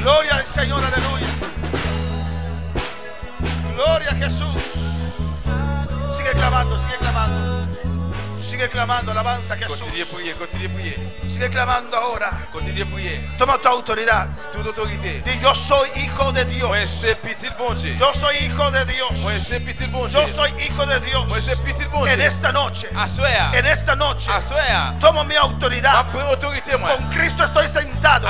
Gloria al Señor, aleluya. Gloria a Jesús. Sigue clamando, sigue clamando. Sigue clamando, alabanza a Jesús. Sigue clamando ahora. Toma tu autoridad. Di, yo soy hijo de Dios. Yo soy hijo de Dios. Yo soy hijo de Dios. En esta noche, tomo mi autoridad. Con Cristo estoy sentado.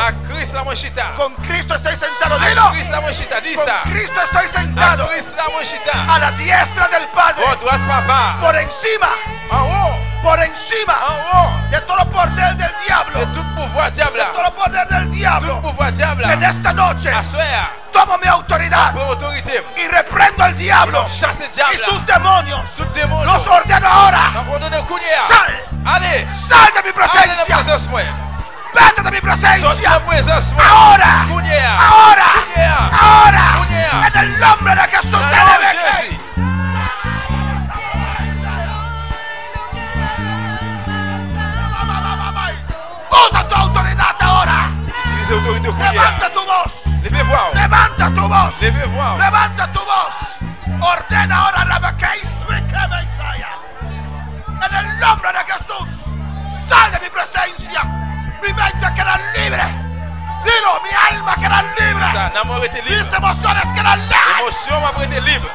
Con Cristo estoy sentado. Dilo. Con Cristo estoy sentado a la diestra del Padre. Por encima de todo poder del diablo. De todo poder del diablo. En esta noche tomo mi autoridad y reprendo al diablo y sus demonios. Los ordeno ahora. Sal de mi presencia. Vete de mi presencia. Ahora. En el nombre de Jesús de Nazaret. Usa tu autoridad ahora. Levanta tu voz. Levanta tu voz. Levanta tu voz. Ordena ahora en el nombre de Jesús. Sal de mi presencia. Mi mente queda libre. Dilo, mi alma queda libre. Mis emociones quedan libres.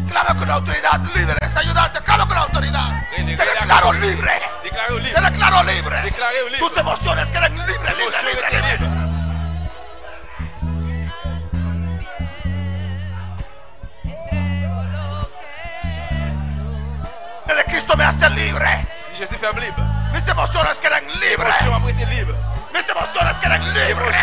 Clama con autoridad, líderes, ayudante, clama con autoridad. Te declaro libre. Te declaro libre. Tus emociones quedan libres, libres. El Cristo me hace libre. Mis emociones quedan libres. Mis emociones quedan libres.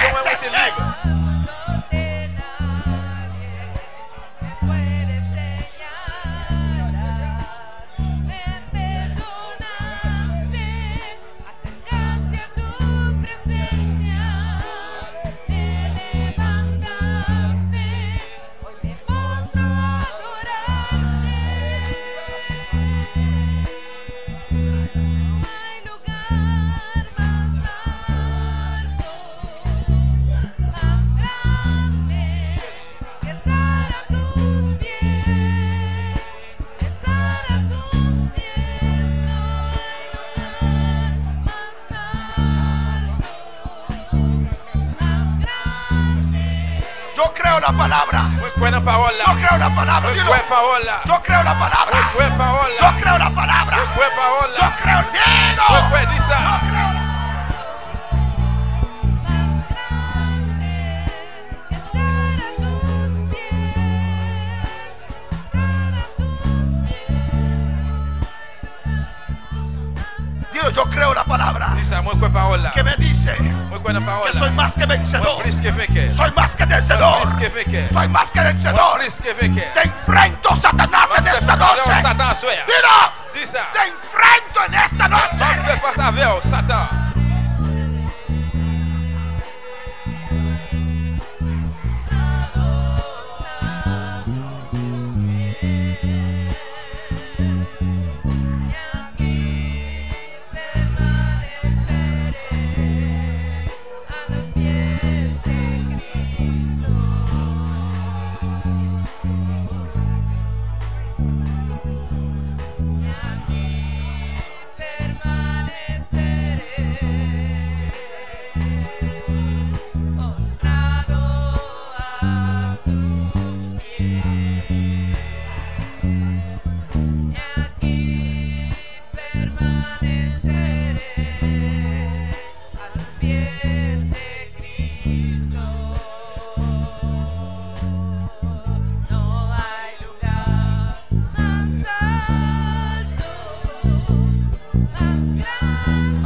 Yo creo la palabra. Yo creo la palabra. Dilo. Yo creo la palabra. Yo creo la palabra. Yo creo. Dilo. Dilo, yo creo la palabra que me dice que soy más que vencedor. Soy más que vencedor. Soy más que vencedor. Te enfrento, Satanás, en esta noche. Dilo. Te enfrento en esta noche.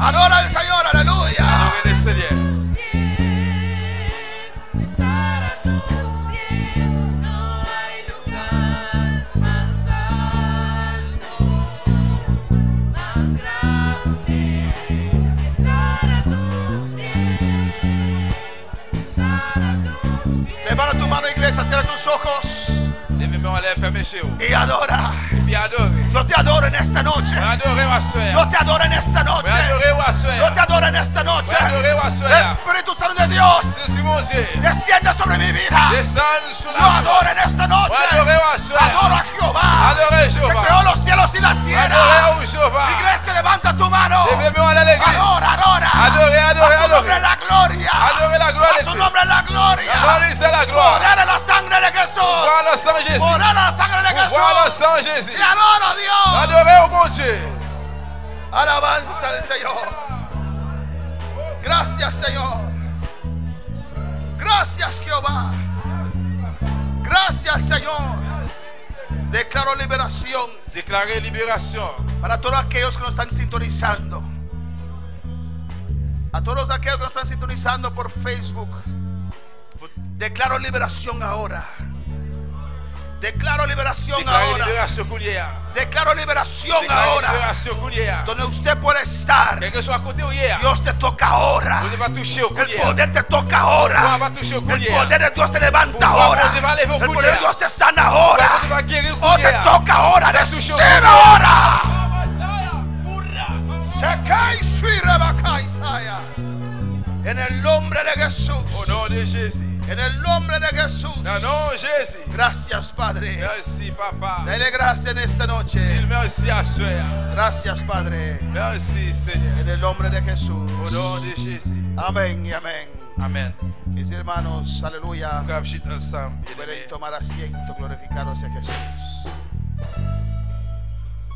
Adora al Señor, aleluya. Adorez le Seigneur. Estar a tus pies, no hay lugar más alto, más grande. Estar a tus pies, estar a tus pies. Levanta tu mano, iglesia, cierra tus ojos Levez-moi en l'air, fermez chez vous. y adora. Et puis adorez. Yo te adoro en esta noche. Adorez ma soeur. Yo te adoro en esta noche. Adorez ma soeur. Yo te adoro en esta noche. Adorez ma soeur. Espíritu Santo de Dios, C'est sur mon Dieu. desciende sobre mi vida. Descends sur Yo la adoro en esta noche. Adorez ma soeur. Adoro a Jehová, Adorez que Jehová. creó los cielos y la tierra. Adorez Jehová. Iglesia, levanta tu mano. Levez-moi à l'église. Adora, adora. Adorez, adorez, A su nombre adorez. la gloria. Adorez la gloire A de su Dieu. nombre la gloria. Gloire c'est la gloire. Orar a la sangre de Jesús. Voilà le sang de Jésus. Orar a la sangre de Jesús. Voilà le sang de Jésus. Y adoro a Dios. Adorez au mon Dieu. Alabanza al Señor. Gracias, Señor. Gracias, Jehová. Gracias, Señor. Declaro liberación Déclarez libération para todos aquellos que nos están sintonizando. A todos aquellos que nos están sintonizando por Facebook. Declaro liberación ahora. Declaro liberación Déclarez ahora. libération Kouliéa. Declaro liberación Déclarez ahora. libération Kouliéa. Donde usted puede estar, Quel que soit à côté ou hier. Dios te toca ahora. Vous va toucher au El Kouliéa. poder te toca Vous ahora. va toucher au El Kouliéa. poder de Dios te levanta Vous ahora. va lever au El poder de Kouliéa. Dios te sana Vous ahora. va guérir au Oh, te Kouliéa. toca ahora. Te touche au Recibe Kouliéa. ahora. Sekai suire bakai saya. En el nombre de Jesús. Au nom de Jésus. En el nombre de Jesús. Dans le nom de Jésus. Gracias, Padre. Merci, papa. Dale gracias en esta noche. Merci à soeur. Gracias, Padre. Merci, Seigneur. En el nombre de Jesús. Au nom de Jésus. Amén y amén. Amen. Mis hermanos, aleluya. Nous allons ensemble. Pueden tomar asiento, glorificado sea Jesús.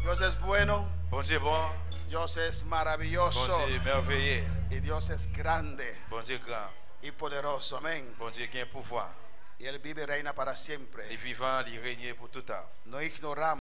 Dios es bueno, Bon Dieu bon. Dios es Bon maravilloso Dieu merveilleux. y Dios es grande Bon Dieu grand. y poderoso. Amén. Bon Dieu qui a un pouvoir. Y Él vive y reina para Il siempre. est vivant, il règne pour tout temps. No ignoramos